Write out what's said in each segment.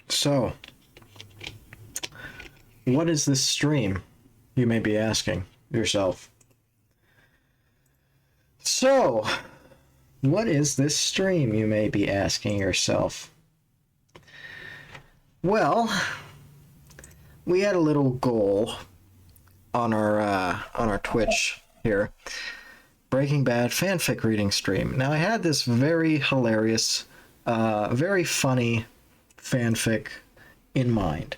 So, what is this stream? You may be asking yourself. So, what is this stream? You may be asking yourself. Well, we had a little goal on our Twitch here. Breaking Bad fanfic reading stream. Now I had this very hilarious, very funny fanfic in mind.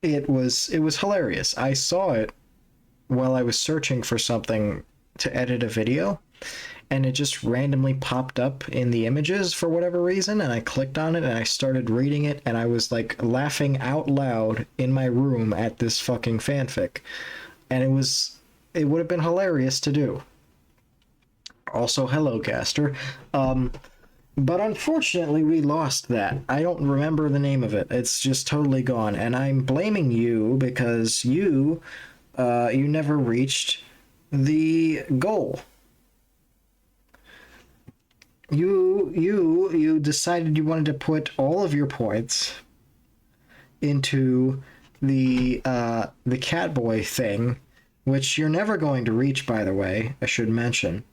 It was hilarious. I saw it while I was searching for something to edit a video, and it just randomly popped up in the images for whatever reason, and I clicked on it and I started reading it, and I was like laughing out loud in my room at this fucking fanfic. And it would have been hilarious to do. Also, hello, Gaster. But unfortunately, we lost that. I don't remember the name of it. It's just totally gone. And I'm blaming you because you never reached the goal. You decided you wanted to put all of your points into the Catboy thing, which you're never going to reach, by the way, I should mention.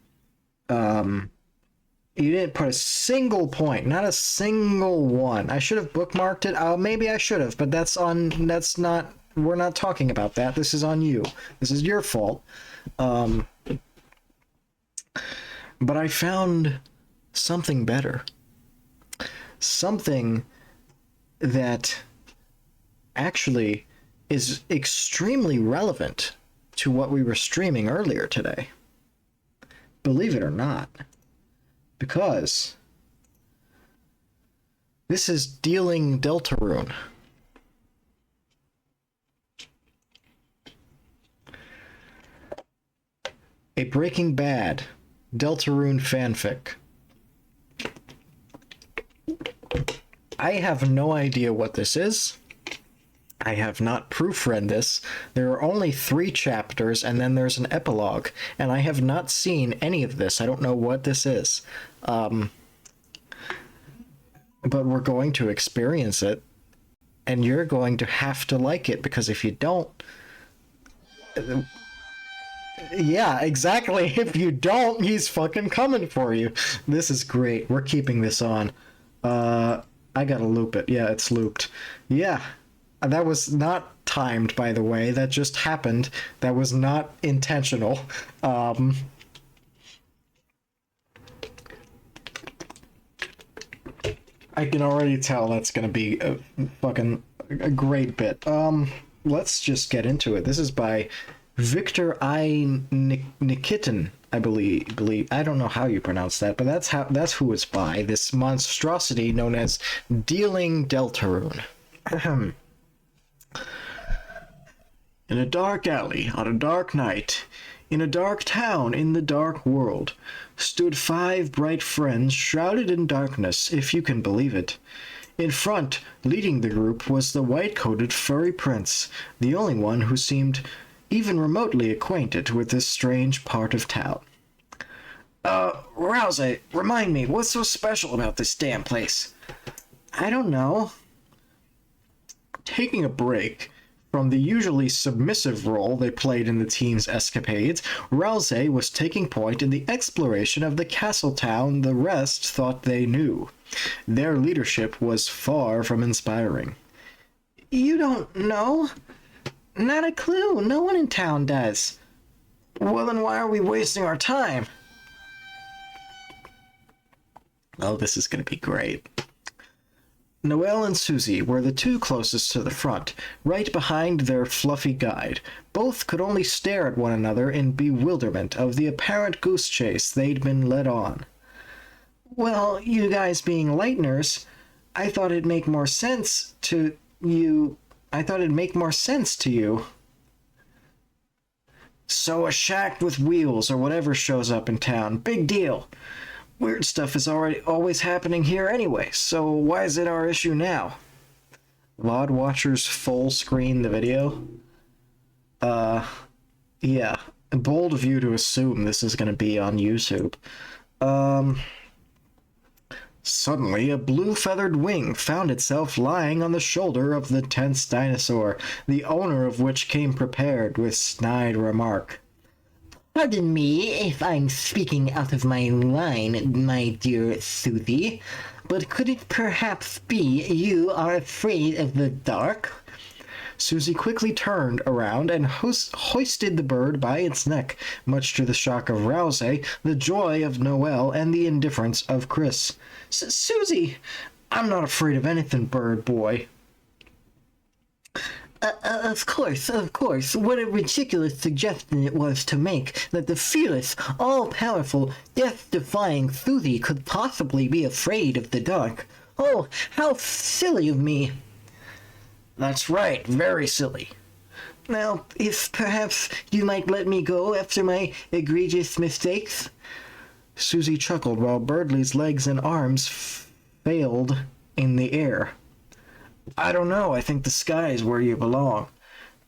You didn't put a single point, not a single one. I should have bookmarked it. Maybe I should have, but we're not talking about that. This is on you. This is your fault. But I found something better. Something that actually is extremely relevant to what we were streaming earlier today. Believe it or not. Because this is dealing Deltarune. A Breaking Bad Deltarune fanfic. I have no idea what this is. I have not proofread this. There are only 3 chapters, and then there's an epilogue, and I have not seen any of this. I don't know what this is. But we're going to experience it, and you're going to have to like it, because if you don't... Yeah, exactly. If you don't, he's fucking coming for you. This is great. We're keeping this on. I gotta loop it. Yeah, it's looped. Yeah. That was not timed, by the way. That just happened. That was not intentional. I can already tell that's going to be a great bit. Let's just get into it. This is by Victor I. Nikitin, I believe. I don't know how you pronounce that, but that's who it's by. This monstrosity known as Dealing Deltarune. In a dark alley, on a dark night, in a dark town, in the dark world, stood 5 bright friends shrouded in darkness, if you can believe it. In front, leading the group, was the white-coated furry prince, the only one who seemed even remotely acquainted with this strange part of town. Rouse, remind me, what's so special about this damn place? I don't know. Taking a break from the usually submissive role they played in the team's escapades, Rouse was taking point in the exploration of the castle town the rest thought they knew. Their leadership was far from inspiring. You don't know? Not a clue. No one in town does. Well, then why are we wasting our time? Oh, this is going to be great. Noelle and Susie were the 2 closest to the front, right behind their fluffy guide. Both could only stare at one another in bewilderment of the apparent goose chase they'd been led on. Well, you guys being Lighteners, I thought it'd make more sense to you. So a shack with wheels or whatever shows up in town. Big deal. Weird stuff is always happening here anyway, so why is it our issue now? VOD watchers full screen the video? Yeah. Bold of you to assume this is gonna be on YouTube. Suddenly, a blue-feathered wing found itself lying on the shoulder of the tense dinosaur, the owner of which came prepared with snide remark. Pardon me if I'm speaking out of my line, my dear Susie, but could it perhaps be you are afraid of the dark? Susie quickly turned around and hoisted the bird by its neck, much to the shock of Rousey, the joy of Noelle, and the indifference of Chris. Susie! I'm not afraid of anything, bird boy. Of course. What a ridiculous suggestion it was to make, that the fearless, all-powerful, death-defying Susie could possibly be afraid of the dark. Oh, how silly of me! That's right, very silly. Now, if perhaps you might let me go after my egregious mistakes? Susie chuckled while Birdley's legs and arms failed in the air. I don't know, I think the sky is where you belong.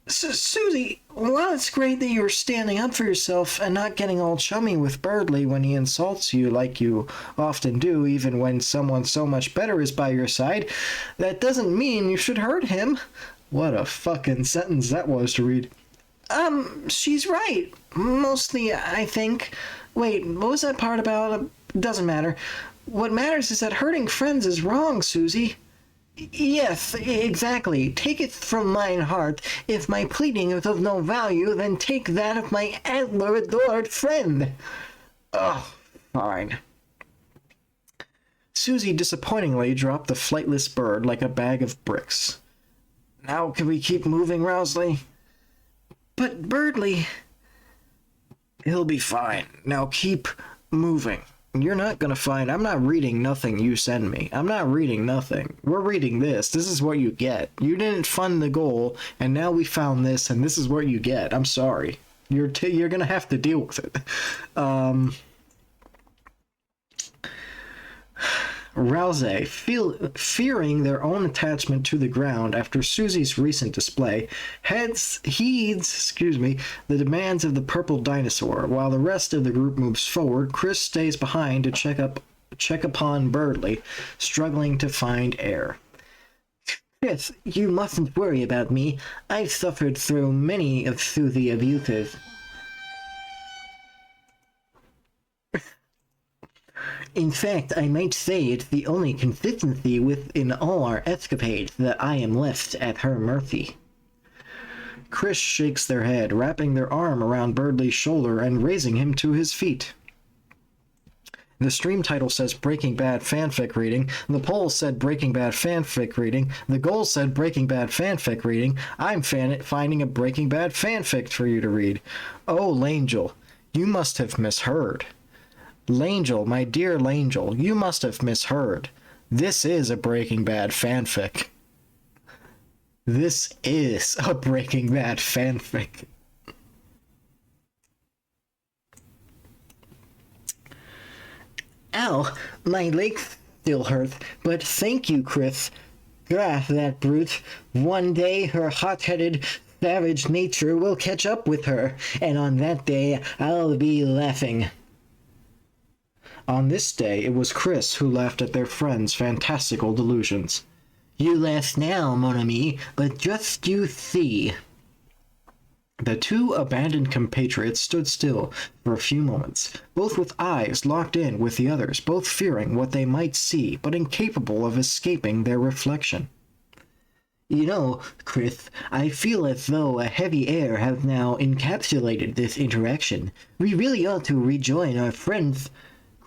Susie, while it's great that you're standing up for yourself and not getting all chummy with Birdley when he insults you like you often do, even when someone so much better is by your side, that doesn't mean you should hurt him. What a fucking sentence that was to read. She's right. Mostly, I think. Wait, what was that part about? Doesn't matter. What matters is that hurting friends is wrong, Susie. Yes, exactly. Take it from mine heart. If my pleading is of no value, then take that of my antler-adored friend. Oh, fine. Susie disappointingly dropped the flightless bird like a bag of bricks. Now can we keep moving, Rousley? But Birdley... He'll be fine. Now keep moving. You're not gonna find... I'm not reading nothing you send me. I'm not reading nothing. We're reading this. This is what you get. You didn't fund the goal, and now we found this, and this is what you get. I'm sorry. You're gonna have to deal with it. Rousey, fearing their own attachment to the ground after Susie's recent display, heeds the demands of the purple dinosaur. While the rest of the group moves forward, Chris stays behind to check upon Birdley, struggling to find air. Chris, you mustn't worry about me. I've suffered through many of Susie's abuses. In fact, I might say it's the only consistency within all our escapades that I am left at her mercy. Chris shakes their head, wrapping their arm around Birdley's shoulder and raising him to his feet. The stream title says Breaking Bad Fanfic Reading. The poll said Breaking Bad Fanfic Reading. The goal said Breaking Bad Fanfic Reading. I'm finding a Breaking Bad fanfic for you to read. Oh, Langel, you must have misheard. Langel, my dear Langel, you must have misheard. This is a Breaking Bad fanfic. This is a Breaking Bad fanfic. Ow, my leg still hurts, but thank you, Chris. Grah, that brute. One day her hot-headed, savage nature will catch up with her, and on that day I'll be laughing. On this day, it was Chris who laughed at their friend's fantastical delusions. You laugh now, mon ami, but just you see. The two abandoned compatriots stood still for a few moments, both with eyes locked in with the others, both fearing what they might see, but incapable of escaping their reflection. You know, Chris, I feel as though a heavy air has now encapsulated this interaction. We really ought to rejoin our friends.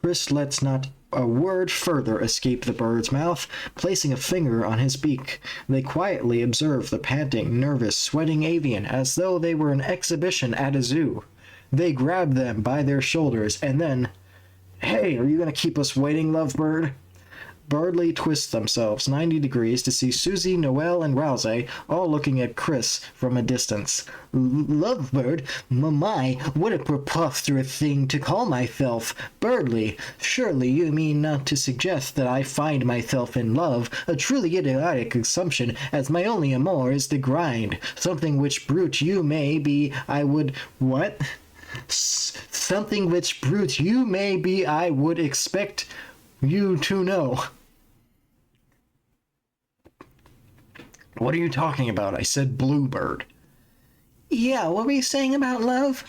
Chris lets not a word further escape the bird's mouth, placing a finger on his beak. They quietly observe the panting, nervous, sweating avian as though they were an exhibition at a zoo. They grab them by their shoulders and then... Hey, are you going to keep us waiting, lovebird? Bardley twist themselves 90 degrees to see Susie, Noelle, and Rousey all looking at Chris from a distance. Lovebird? My, what a preposterous thing to call myself. Bardley, surely you mean not to suggest that I find myself in love, a truly idiotic assumption, as my only amour is the grind, something which brute you may be, I would... What? Something which brute you may be, I would expect you to know. What are you talking about? I said Bluebird. Yeah, what were you saying about love?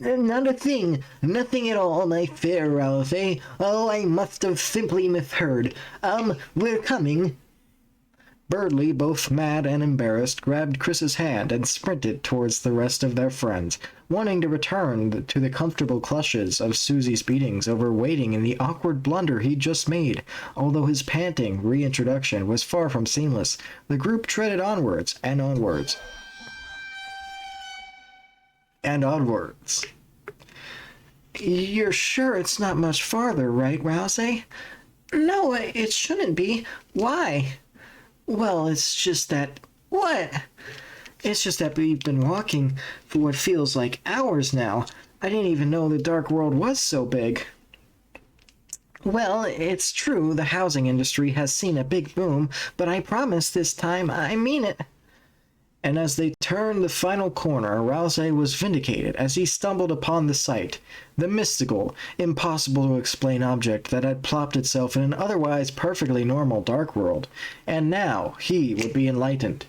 Not a thing. Nothing at all, my fair Rousey. Oh, I must have simply misheard. We're coming. Bardley, both mad and embarrassed, grabbed Chris's hand and sprinted towards the rest of their friends, wanting to return to the comfortable clutches of Susie's beatings over waiting in the awkward blunder he'd just made. Although his panting reintroduction was far from seamless, the group treaded onwards and onwards. And onwards. You're sure it's not much farther, right, Rousey? No, it shouldn't be. Why? Well, it's just that... What? It's just that we've been walking for what feels like hours now. I didn't even know the Dark World was so big. Well, it's true the housing industry has seen a big boom, but I promise this time I mean it. And as they turned the final corner, Rousey was vindicated as he stumbled upon the sight, the mystical, impossible-to-explain object that had plopped itself in an otherwise perfectly normal dark world, and now he would be enlightened.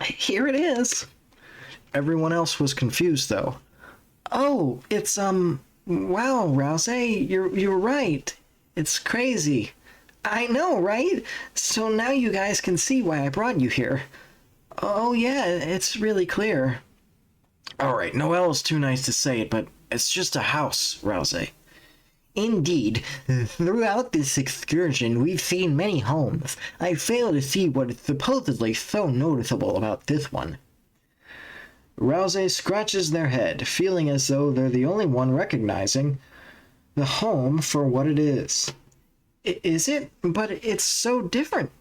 Here it is. Everyone else was confused, though. Oh, it's, wow, Rousey, you're right. It's crazy. I know, right? So now you guys can see why I brought you here. Oh yeah, it's really clear. Alright, Noelle's too nice to say it, but it's just a house, Rousey. Indeed, throughout this excursion we've seen many homes. I fail to see what is supposedly so noticeable about this one. Rousey scratches their head, feeling as though they're the only one recognizing the home for what it is. Is it? But it's so different.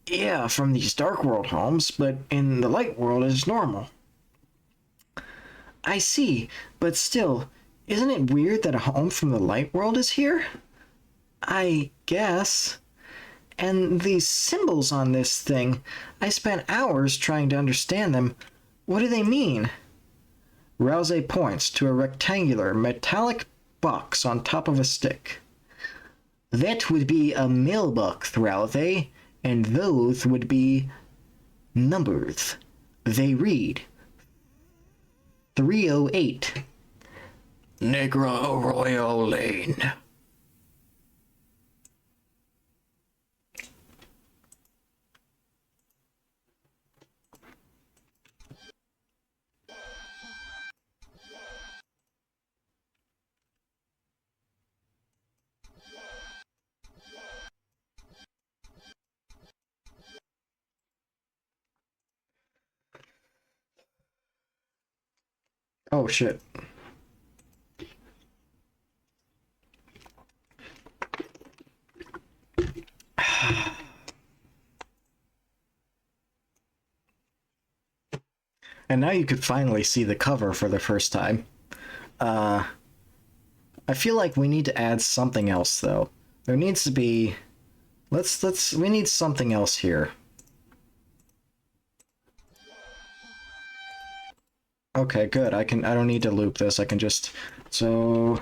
Yeah, from these Dark World homes, but in the Light World it's normal. I see, but still, isn't it weird that a home from the Light World is here? I guess. And these symbols on this thing, I spent hours trying to understand them. What do they mean? Rousey points to a rectangular metallic box on top of a stick. That would be a mailbox, Rousey, and those would be numbers. They read 308. Negro Royal Lane. Oh shit. And now you could finally see the cover for the first time. I feel like we need to add something else though. There needs to be we need something else here. Okay, good. I don't need to loop this. I can just so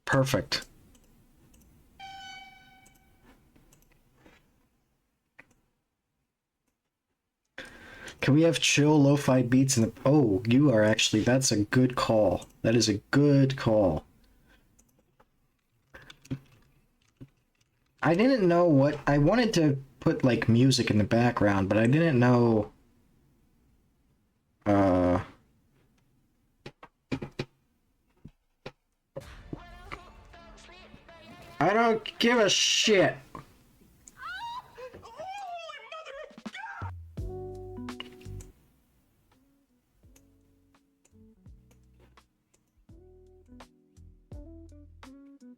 perfect. Can we have chill lo-fi beats in the... Oh, you are actually... That's a good call. That is a good call. I didn't know what... I wanted to put, like, music in the background, but I didn't know... I don't give a shit.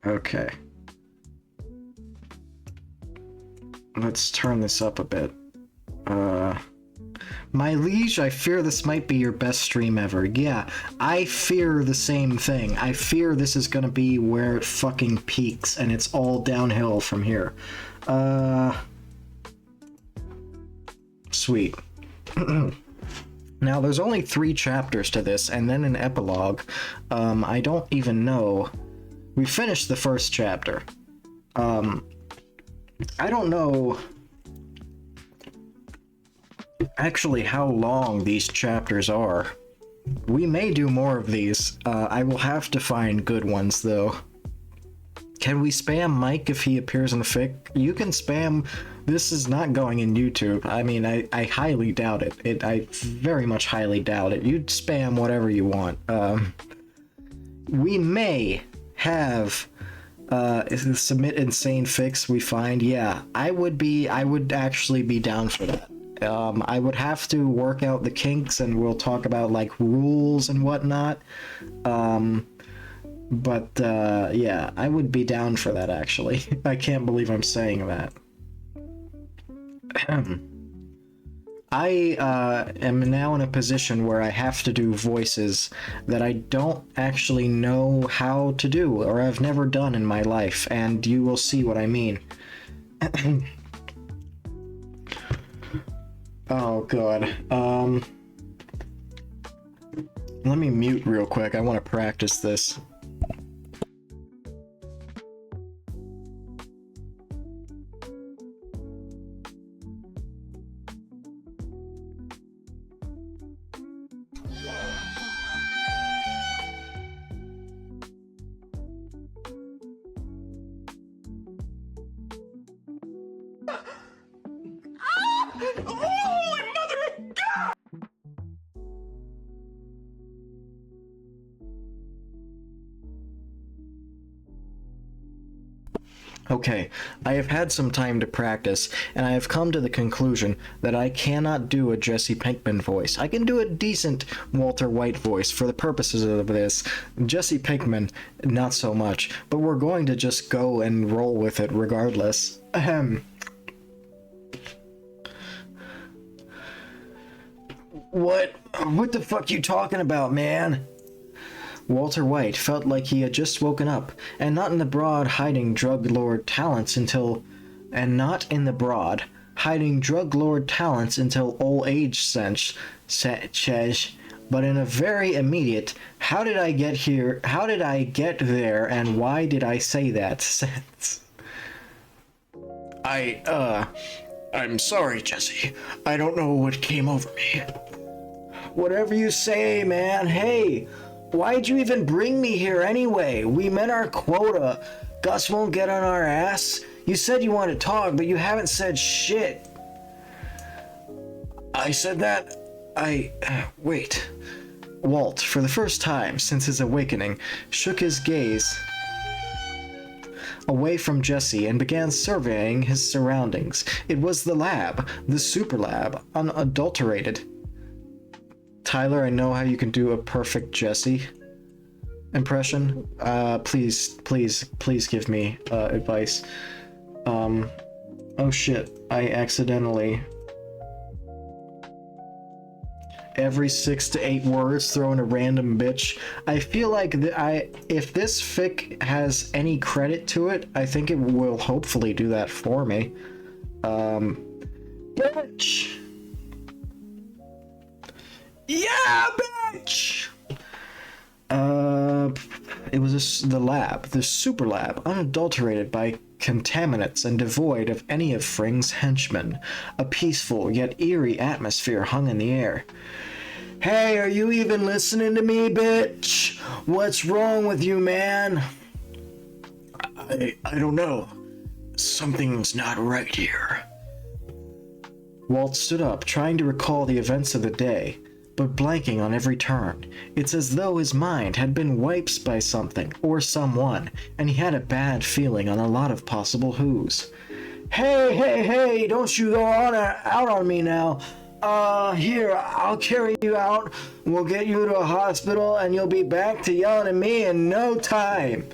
Okay. Let's turn this up a bit. My liege, I fear this might be your best stream ever. Yeah, I fear the same thing. I fear this is gonna be where it fucking peaks, and it's all downhill from here. Sweet. Now, there's only 3 chapters to this, and then an epilogue. I don't even know. We finished the first chapter. I don't know actually how long these chapters are. We may do more of these. I will have to find good ones, though. Can we spam Mike if he appears in the fic? You can spam. This is not going in YouTube. I mean, I highly doubt it. I very much highly doubt it. You'd spam whatever you want. We may have submit insane fics we find. Yeah, I would actually be down for that. I would have to work out the kinks, and we'll talk about like rules and whatnot. But yeah, I would be down for that, actually. I can't believe I'm saying that. I am now in a position where I have to do voices that I don't actually know how to do, or I've never done in my life, and you will see what I mean. Oh god. Let me mute real quick. I want to practice this. Okay, I have had some time to practice, and I have come to the conclusion that I cannot do a Jesse Pinkman voice. I can do a decent Walter White voice for the purposes of this. Jesse Pinkman, not so much, but we're going to just go and roll with it regardless. Ahem. What the fuck you talking about, man? Walter White felt like he had just woken up, and not in the broad hiding drug lord talents until old age sense, but in a very immediate, how did I get here, how did I get there, and why did I say that sense. I'm sorry, Jesse. I don't know what came over me. Whatever you say, man. Hey, why'd you even bring me here anyway? We met our quota. Gus won't get on our ass. You said you wanted to talk, but you haven't said shit. I said that? Wait. Walt, for the first time since his awakening, shook his gaze away from Jesse and began surveying his surroundings. It was the lab, the super lab, unadulterated. Tyler, I know how you can do a perfect Jesse impression. Please give me advice. Oh shit, I accidentally... Every 6 to 8 words throw in a random bitch. I feel like if this fic has any credit to it, I think it will hopefully do that for me. Bitch! Yeah, bitch! It was the lab, the super lab, unadulterated by contaminants and devoid of any of Fring's henchmen. A peaceful yet eerie atmosphere hung in the air. Hey, are you even listening to me, bitch? What's wrong with you, man? I don't know. Something's not right here. Walt stood up, trying to recall the events of the day. but blanking on every turn. It's as though his mind had been wiped by something or someone, and he had a bad feeling on a lot of possible whos. Hey, don't you go out on me now. Here, I'll carry you out. We'll get you to a hospital, and you'll be back to yelling at me in no time.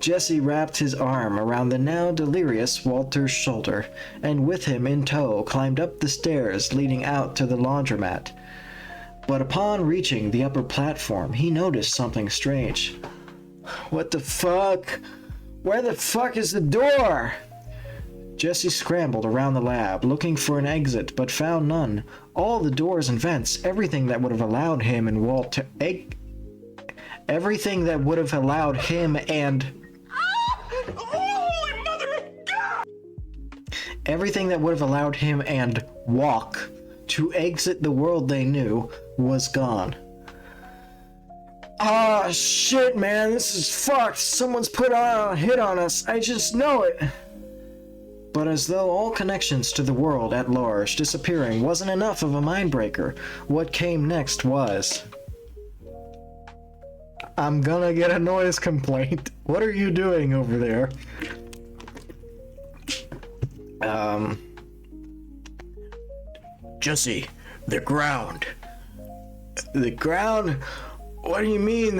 Jesse wrapped his arm around the now delirious Walter's shoulder, and with him in tow climbed up the stairs leading out to the laundromat. But upon reaching the upper platform, he noticed something strange. What the fuck? Where the fuck is the door? Jesse scrambled around the lab, looking for an exit, but found none. All the doors and vents, everything that would have allowed him and Walt to everything that would have allowed him and Holy mother of God! everything that would have allowed him and Walk to exit the world they knew was gone. Ah, shit, man, this is fucked. Someone's put on a hit on us. I just know it. But as though all connections to the world at large disappearing wasn't enough of a mindbreaker, what came next was... I'm gonna get a noise complaint. What are you doing over there? Jesse, the ground. The ground? What do you mean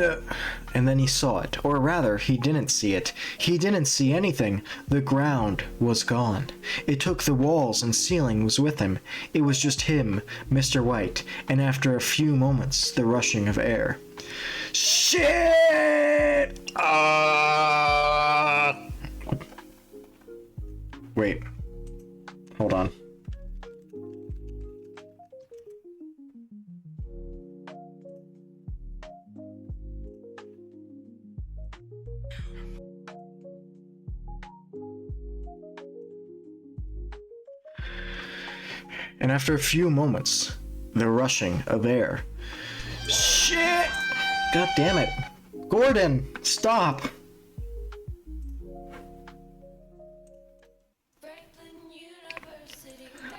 And then he saw it, or rather, he didn't see it. He didn't see anything. The ground was gone. It took the walls and ceilings with him. It was just him, Mr. White, and after a few moments, the rushing of air. Shit! Wait. Hold on. And after a few moments, the rushing of air. Shit! God damn it. Gordon, stop!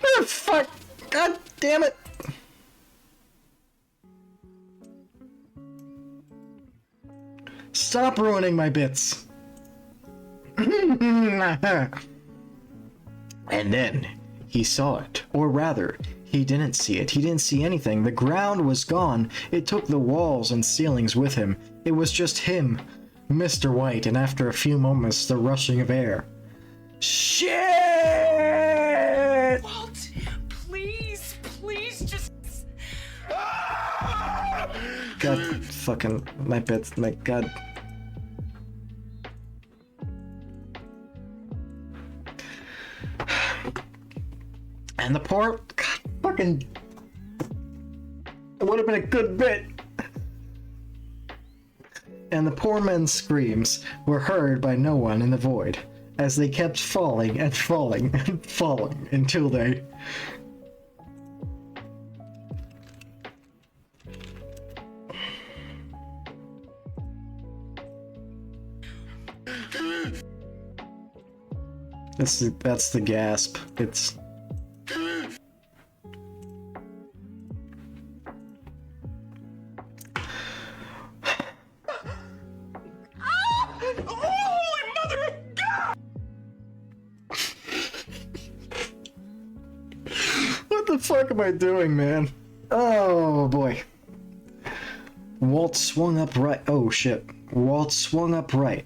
Oh, fuck! God damn it! Stop ruining my bits! And then, he saw it. Or rather, he didn't see it. He didn't see anything. The ground was gone. It took the walls and ceilings with him. It was just him, Mr. White, and after a few moments, the rushing of air. Shit! Walt, please just... God fucking, my bits, my god. And the poor, god, fucking, it would have been a good bit. And the poor men's screams were heard by no one in the void, as they kept falling and falling and falling until they... That's the gasp. It's... Holy mother of God! What the fuck am I doing, man? Oh, boy. Walt swung upright. Oh, shit. Walt swung upright,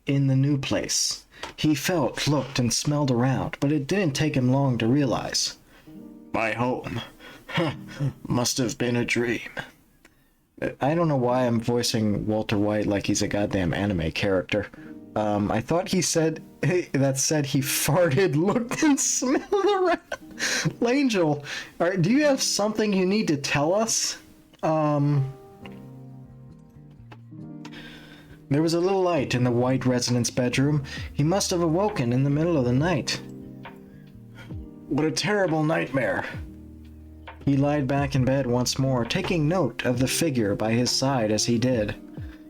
in the new place. He felt, looked, and smelled around, but it didn't take him long to realize. My home. Must have been a dream. I don't know why I'm voicing Walter White like he's a goddamn anime character. I thought he said that said he farted, looked, and smelled around. Langel, do you have something you need to tell us? There was a little light in the White resident's bedroom. He must have awoken in the middle of the night. What a terrible nightmare. He lied back in bed once more, taking note of the figure by his side as he did.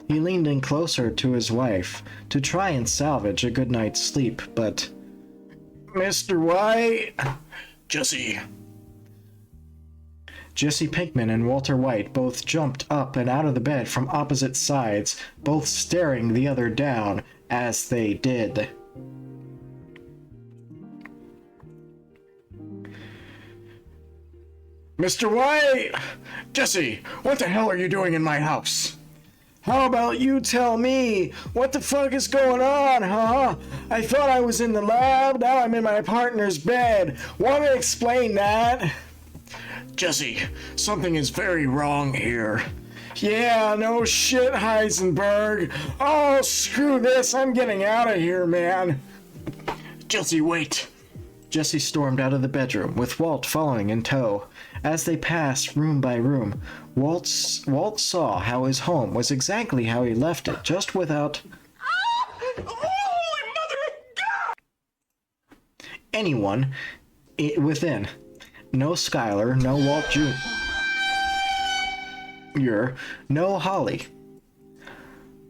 He leaned in closer to his wife to try and salvage a good night's sleep, but... Mr. White? Jesse. Jesse Pinkman and Walter White both jumped up and out of the bed from opposite sides, both staring the other down as they did. Mr. White! Jesse, what the hell are you doing in my house? How about you tell me? What the fuck is going on, huh? I thought I was in the lab, now I'm in my partner's bed. Want to explain that? Jesse, something is very wrong here. Yeah, no shit, Heisenberg. Oh, screw this, I'm getting out of here, man. Jesse, wait. Jesse stormed out of the bedroom, with Walt following in tow. As they passed room by room, Walt saw how his home was exactly how he left it, just without Holy mother of God! anyone within. No Skylar, no Walt Jr., no Holly.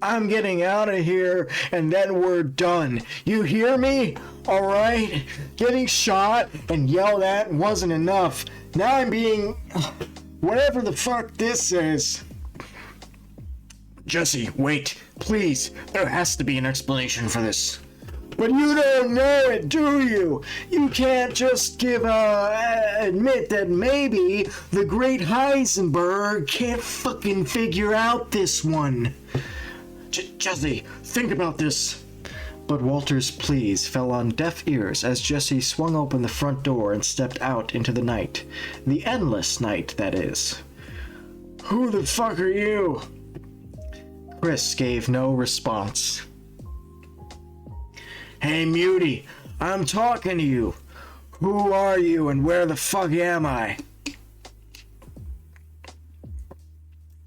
I'm getting out of here, and then we're done. You hear me? Alright? Getting shot and yelled at wasn't enough. Now I'm being... whatever the fuck this is. Jesse, wait. Please. There has to be an explanation for this. But you don't know it, do you? You can't just admit that maybe the great Heisenberg can't fucking figure out this one. Jesse, think about this. But Walter's pleas fell on deaf ears as Jesse swung open the front door and stepped out into the night. The endless night, that is. Who the fuck are you? Chris gave no response. Hey, Muty, I'm talking to you. Who are you and where the fuck am I?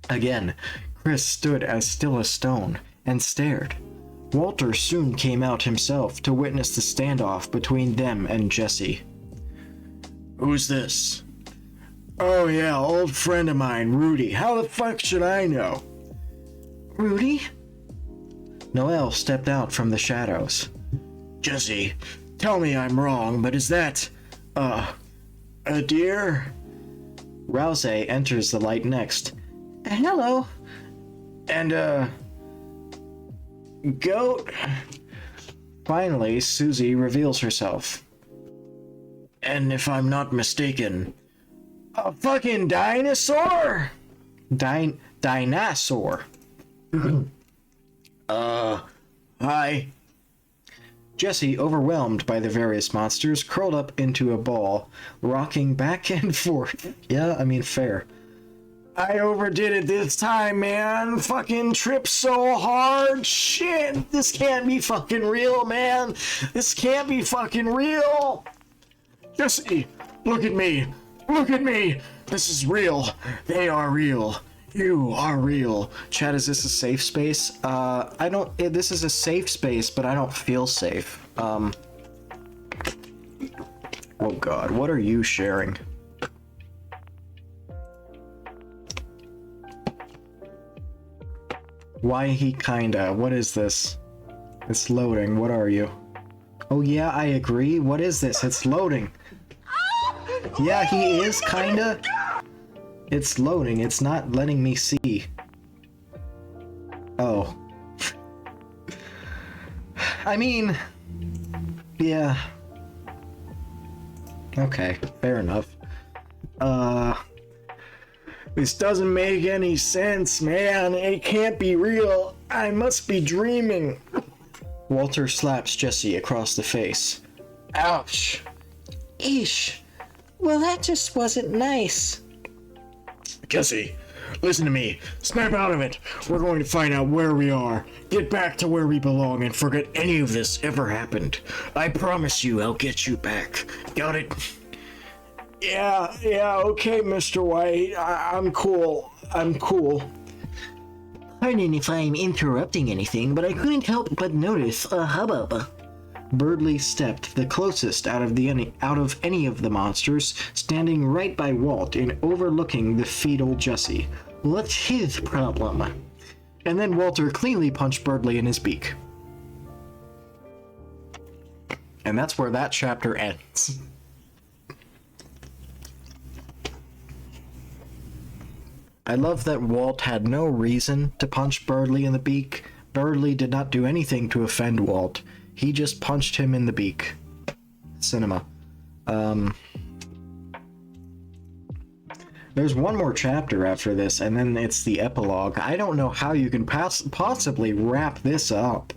Again, Chris stood as still as stone and stared. Walter soon came out himself to witness the standoff between them and Jesse. Who's this? Oh yeah, old friend of mine, Rudy. How the fuck should I know? Rudy? Noel stepped out from the shadows. Jesse, tell me I'm wrong, but is that, a deer? Rouse enters the light next. Hello. And, goat? Finally, Susie reveals herself. And if I'm not mistaken, a fucking dinosaur? Dinosaur. Hi. Jesse, overwhelmed by the various monsters, curled up into a ball, rocking back and forth. Yeah, I mean, fair. I overdid it this time, man. Fucking tripped so hard. Shit, this can't be fucking real, man. This can't be fucking real. Jesse, look at me. Look at me. This is real. They are real. You are real. Chat, is this a safe space? I don't... This is a safe space, but I don't feel safe. Oh god, what are you sharing? Why he kinda? What is this? It's loading. What are you? Oh yeah, I agree. What is this? It's loading. Yeah, he is kinda. It's loading. It's not letting me see. Oh. I mean... Yeah. Okay, fair enough. This doesn't make any sense, man. It can't be real. I must be dreaming. Walter slaps Jesse across the face. Ouch. Eesh. Well, that just wasn't nice. Jesse, listen to me. Snap out of it. We're going to find out where we are. Get back to where we belong and forget any of this ever happened. I promise you I'll get you back. Got it? Yeah, okay, Mr. White. I'm cool. Pardon if I'm interrupting anything, but I couldn't help but notice a hubbub. Birdley stepped the closest out of any of the monsters, standing right by Walt and overlooking the fetal Jesse. What's his problem? And then Walter cleanly punched Birdley in his beak. And that's where that chapter ends. I love that Walt had no reason to punch Birdley in the beak. Birdley did not do anything to offend Walt. He just punched him in the beak. Cinema. There's one more chapter after this, and then it's the epilogue. I don't know how you can possibly wrap this up.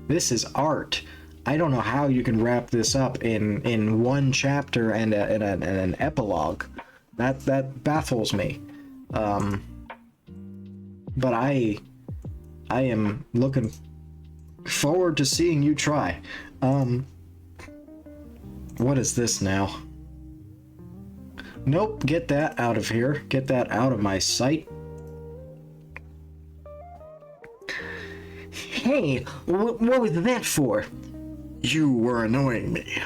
This is art. I don't know how you can wrap this up in one chapter and an epilogue. That baffles me. But I am looking forward to seeing you try. What is this now? Nope, get that out of here. Get that out of my sight. Hey, what was that for? You were annoying me.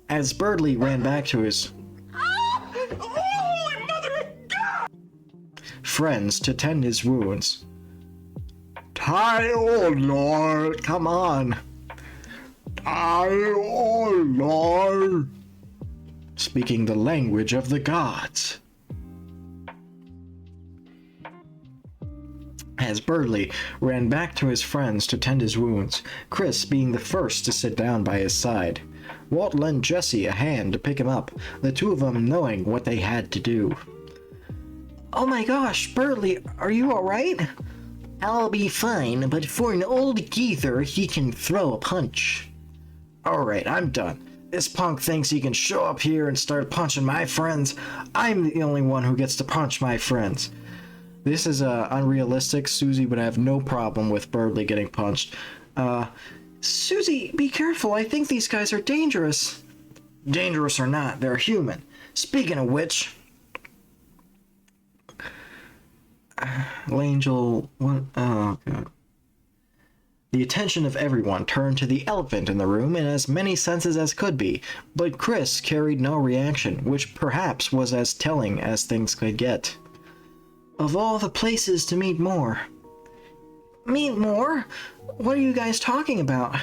As Birdley ran back to his Holy mother of God! friends to tend his wounds. Oh Lord, come on. Oh Lord. Speaking the language of the gods. As Birdley ran back to his friends to tend his wounds, Chris being the first to sit down by his side. Walt lent Jesse a hand to pick him up, the two of them knowing what they had to do. Oh my gosh, Birdley, are you alright? I'll be fine, but for an old geezer, he can throw a punch. Alright, I'm done. This punk thinks he can show up here and start punching my friends. I'm the only one who gets to punch my friends. This is unrealistic. Susie would have no problem with Birdley getting punched. Susie, be careful. I think these guys are dangerous. Dangerous or not, they're human. Speaking of which... L'Angel... What? Oh, God. The attention of everyone turned to the elephant in the room in as many senses as could be, but Chris carried no reaction, which perhaps was as telling as things could get. Of all the places to meet more. Meet more? What are you guys talking about?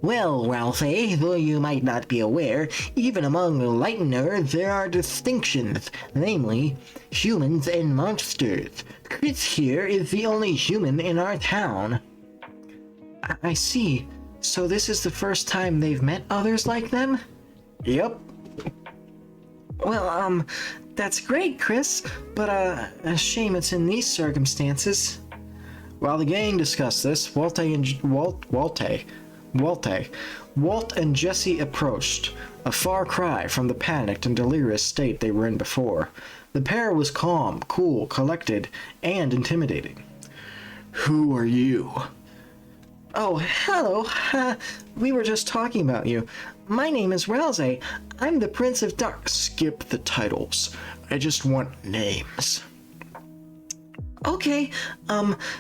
Well, Ralphie, though you might not be aware, even among Lightener there are distinctions, namely, humans and monsters. Chris here is the only human in our town. I see. So this is the first time they've met others like them? Yep. Well, that's great, Chris, but, a shame it's in these circumstances. While the gang discussed this, Walt and Jesse approached, a far cry from the panicked and delirious state they were in before. The pair was calm, cool, collected, and intimidating. Who are you? Oh, hello. We were just talking about you. My name is Rousey. I'm the Prince of Dark. Skip the titles. I just want names. Okay,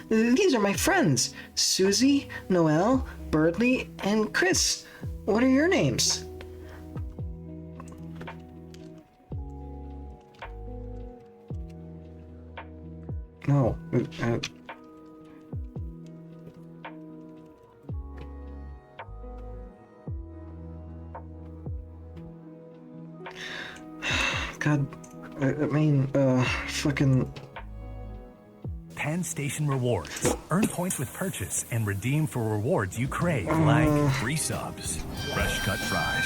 these are my friends. Susie, Noelle, Birdley, and Chris. What are your names? No. God, fucking... 10 station rewards. Earn points with purchase and redeem for rewards you crave, like free subs, fresh cut fries,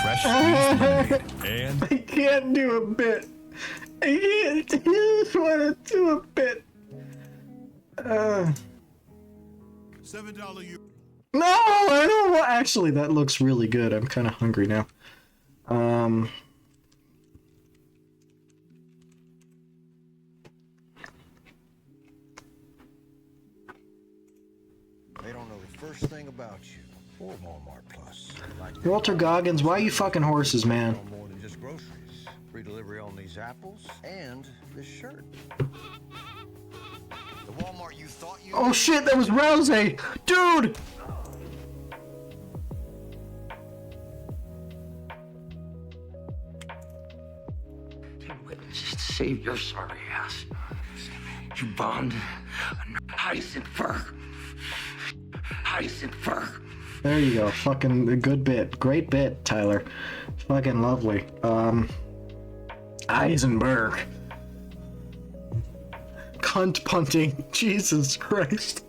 fresh squeezed lemonade, and... I can't do a bit. I just want to do a bit. $7 No, I don't want... Actually, that looks really good. I'm kind of hungry now. They don't know the first thing about you or Walmart Plus. Like Walter Goggins, why you fucking horses, man? no more than just groceries. Free delivery on these apples and this shirt. The Walmart you thought you Oh shit, that was Rousey! Dude! Save your sorry ass. You bombed Heisenberg. There you go. Fucking a good bit. Great bit, Tyler. Fucking lovely. Heisenberg. cunt punting. Jesus Christ.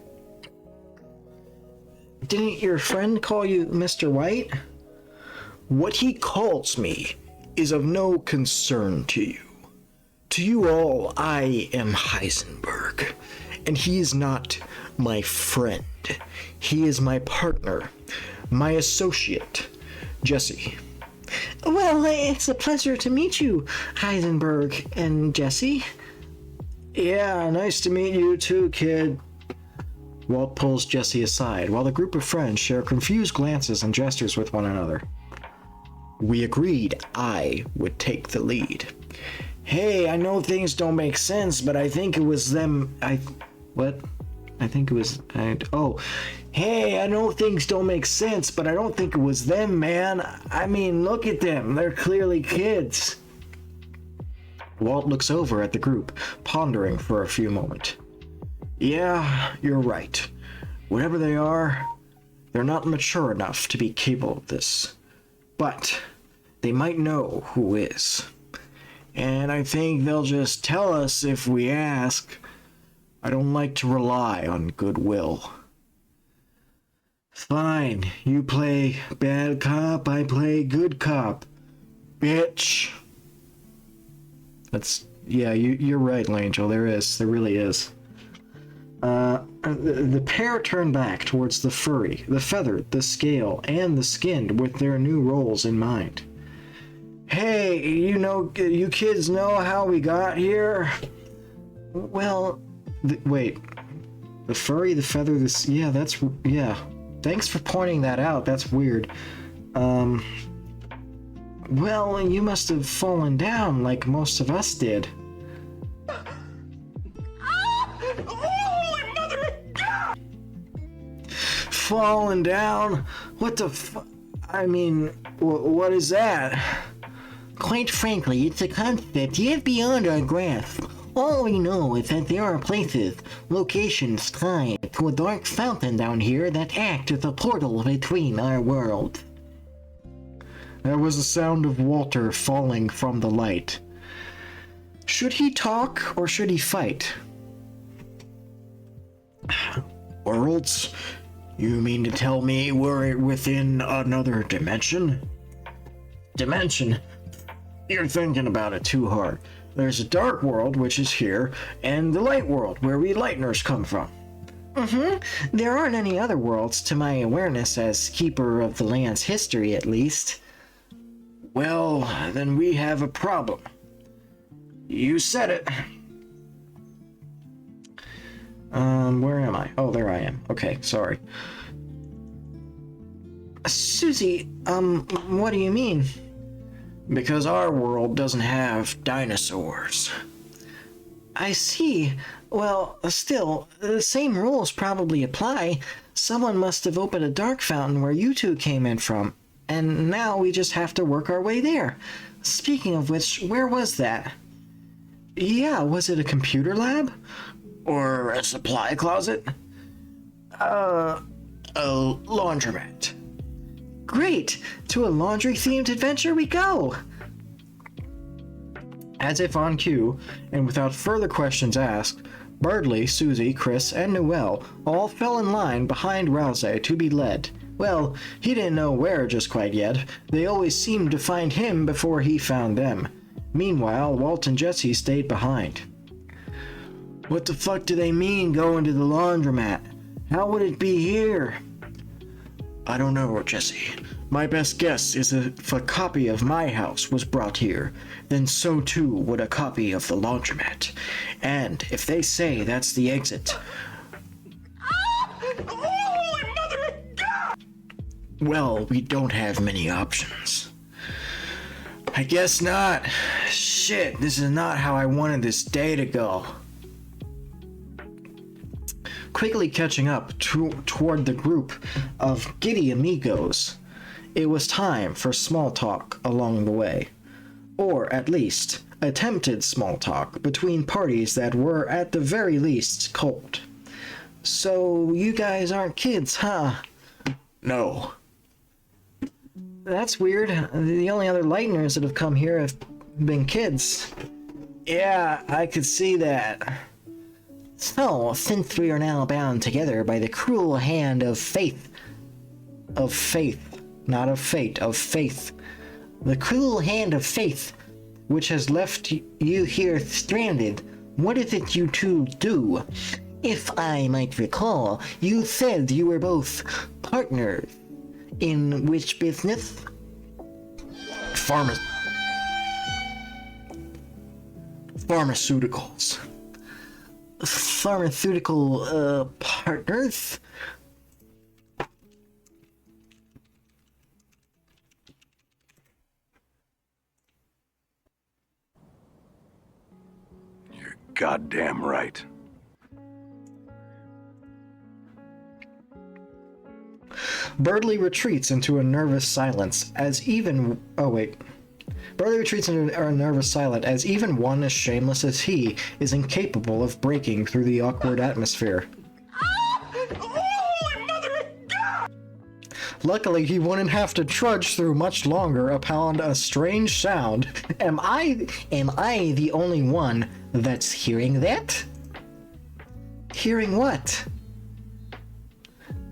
Didn't your friend call you Mr. White? What he calls me is of no concern to you. To you all, I am Heisenberg, and he is not my friend. He is my partner, my associate, Jesse. Well, it's a pleasure to meet you, Heisenberg and Jesse. Yeah, nice to meet you too, kid. Walt pulls Jesse aside, while the group of friends share confused glances and gestures with one another. We agreed I would take the lead. Hey, I know things don't make sense, but I think it was them. Hey, I know things don't make sense, but I don't think it was them, man. I mean, look at them. They're clearly kids. Walt looks over at the group, pondering for a few moments. Yeah, you're right. Whatever they are, they're not mature enough to be capable of this. But they might know who is. And I think they'll just tell us if we ask. I don't like to rely on goodwill. Fine, you play bad cop, I play good cop. Bitch. You're right, Langel, there really is. The pair turn back towards the furry, the feathered, the scale, and the skinned with their new roles in mind. Hey, you kids know how we got here? Well, wait. The furry, the feather, yeah. Thanks for pointing that out, that's weird. Well, you must have fallen down like most of us did. Holy mother of God! Fallen down? What the I mean, what is that? Quite frankly, it's a concept yet beyond our grasp. All we know is that there are places, locations tied to a dark fountain down here that act as a portal between our worlds. There was the sound of Walter falling from the light. Should he talk or should he fight? Worlds? You mean to tell me we're within another dimension? Dimension? You're thinking about it too hard. There's a dark world, which is here, and the light world, where we lighteners come from. There aren't any other worlds to my awareness as keeper of the land's history, at least. Well, then we have a problem. You said it. Where am I? Oh, there I am. Okay, sorry. Susie, what do you mean? Because our world doesn't have dinosaurs. I see. Well, still, the same rules probably apply. Someone must have opened a dark fountain where you two came in from, and now we just have to work our way there. Speaking of which, where was that? Yeah, was it a computer lab? Or a supply closet? A laundromat. Great! To a laundry-themed adventure we go! As if on cue, and without further questions asked, Bardley, Susie, Chris, and Noelle all fell in line behind Rouse to be led. Well, he didn't know where just quite yet. They always seemed to find him before he found them. Meanwhile, Walt and Jesse stayed behind. What the fuck do they mean going to the laundromat? How would it be here? I don't know, Jesse. My best guess is if a copy of my house was brought here, then so too would a copy of the laundromat. And if they say that's the exit... Holy mother of God! Well, we don't have many options. I guess not. Shit, this is not how I wanted this day to go. Quickly catching up toward the group of giddy amigos, it was time for small talk along the way. Or at least, attempted small talk between parties that were at the very least cold. So, you guys aren't kids, huh? No. That's weird. The only other lighteners that have come here have been kids. Yeah, I could see that. So, since we are now bound together by the cruel hand of faith, not of fate, of faith, the cruel hand of faith, which has left you here stranded, what is it you two do? If I might recall, you said you were both partners. In which business? pharmaceuticals. Pharmaceutical, partners? You're goddamn right. Birdley retreats into a nervous silence as even... Oh, wait. Birdley retreats into a nervous silence as even one as shameless as he is incapable of breaking through the awkward atmosphere. Holy mother of God! Luckily, he wouldn't have to trudge through much longer upon a strange sound. Am I the only one that's hearing that? Hearing what?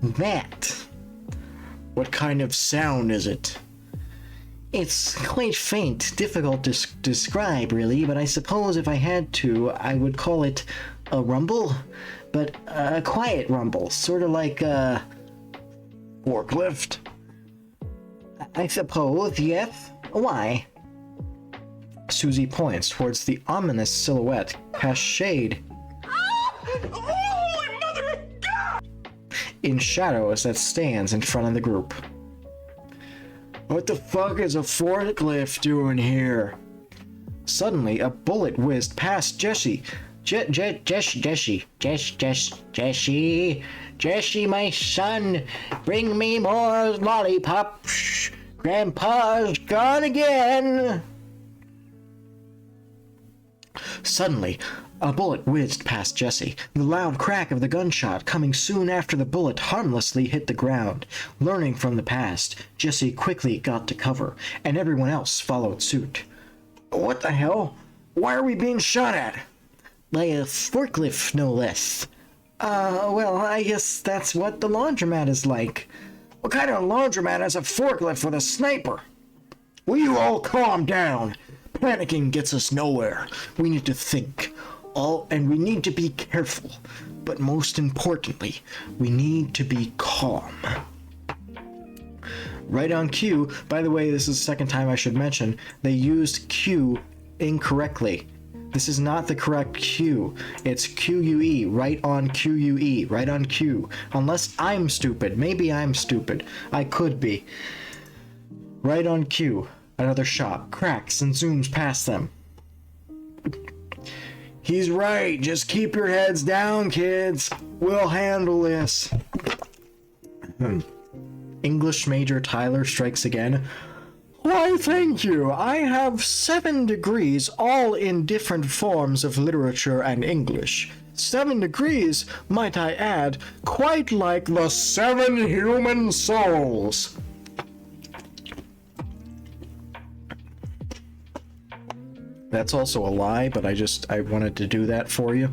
That. What kind of sound is it? It's quite faint, difficult to describe really, but I suppose if I had to, I would call it a rumble, but a quiet rumble, sort of like a Forklift? I suppose, yes. Why? Susie points towards the ominous silhouette cast shade Holy mother of God! in shadows that stands in front of the group. What the fuck is a forklift doing here? Suddenly, a bullet whizzed past Jesse. Jesse, my son, bring me more lollipops. Grandpa's gone again. Suddenly, a bullet whizzed past Jesse, the loud crack of the gunshot coming soon after the bullet harmlessly hit the ground. Learning from the past, Jesse quickly got to cover, and everyone else followed suit. What the hell? Why are we being shot at? By a forklift, no less. Well, I guess that's what the laundromat is like. What kind of laundromat has a forklift with a sniper? Will you all calm down? Panicking gets us nowhere. We need to think. And we need to be careful. But most importantly, we need to be calm. Right on cue. By the way, this is the second time I should mention, they used Q incorrectly. This is not the correct Q. It's QUE, right on QUE, right on Q. Unless I'm stupid. Maybe I'm stupid. I could be. Right on Q. Another shot cracks and zooms past them. He's right. Just keep your heads down, kids. We'll handle this. English major Tyler strikes again. Why, thank you. I have 7 degrees, all in different forms of literature and English. 7 degrees, might I add, quite like the 7 human souls. That's also a lie, but I wanted to do that for you.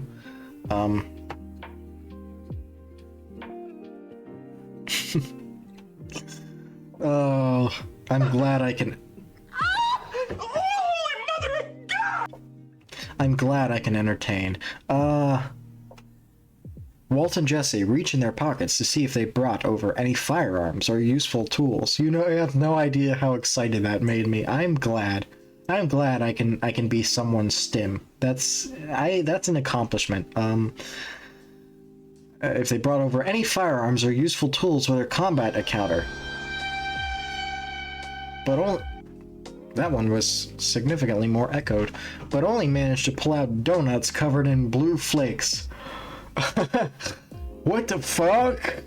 Oh, I'm glad I can... Holy mother of God! I'm glad I can entertain. Walt and Jesse reach in their pockets to see if they brought over any firearms or useful tools. You know, I have no idea how excited that made me. I'm glad I can be someone's stim. That's an accomplishment. If they brought over any firearms or useful tools for their combat encounter. But that one was significantly more echoed, but only managed to pull out donuts covered in blue flakes. What the fuck?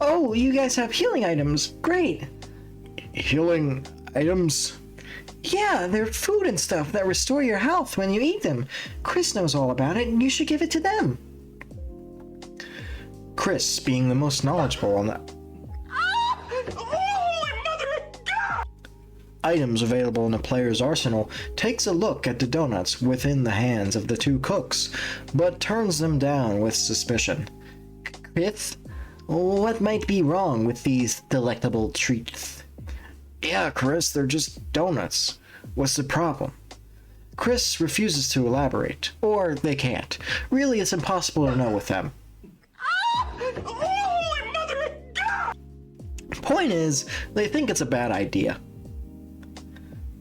Oh, you guys have healing items. Great. Healing items? Yeah, they're food and stuff that restore your health when you eat them. Chris knows all about it, and you should give it to them. Chris, being the most knowledgeable on that. Holy mother of God! items available in a player's arsenal, takes a look at the donuts within the hands of the two cooks, but turns them down with suspicion. Chris, what might be wrong with these delectable treats? Yeah, Chris, they're just donuts. What's the problem? Chris refuses to elaborate, or they can't. Really, it's impossible to know with them. Holy mother of God! Point is, they think it's a bad idea.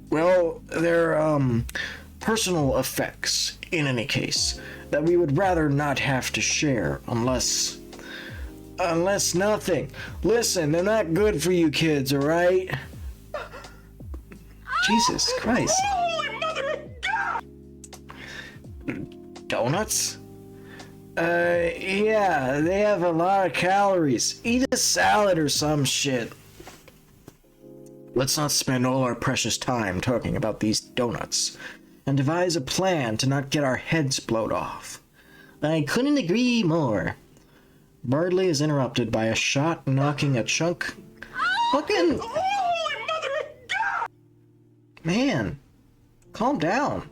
Well, they're, personal effects, in any case, that we would rather not have to share unless nothing. Listen, they're not good for you kids, alright? Jesus Christ. Holy mother of God! Donuts? Yeah, they have a lot of calories. Eat a salad or some shit. Let's not spend all our precious time talking about these donuts, and devise a plan to not get our heads blowed off. I couldn't agree more. Bardley is interrupted by a shot knocking a chunk. Fucking Holy mother of God! man, calm down.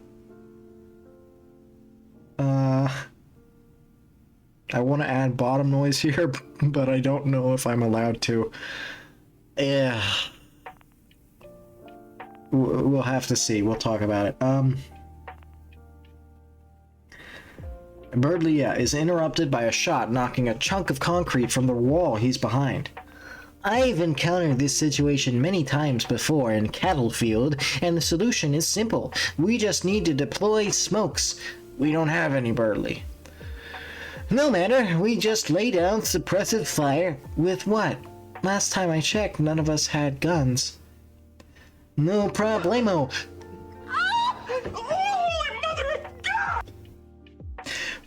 I want to add bottom noise here, but I don't know if I'm allowed to. Yeah. We'll have to see. We'll talk about it. Bardley, is interrupted by a shot knocking a chunk of concrete from the wall he's behind. I've encountered this situation many times before in Cattlefield, and the solution is simple. We just need to deploy smokes. We don't have any, Bardley. No matter, we just lay down suppressive fire. With what? Last time I checked, none of us had guns. No problemo. Holy mother of God!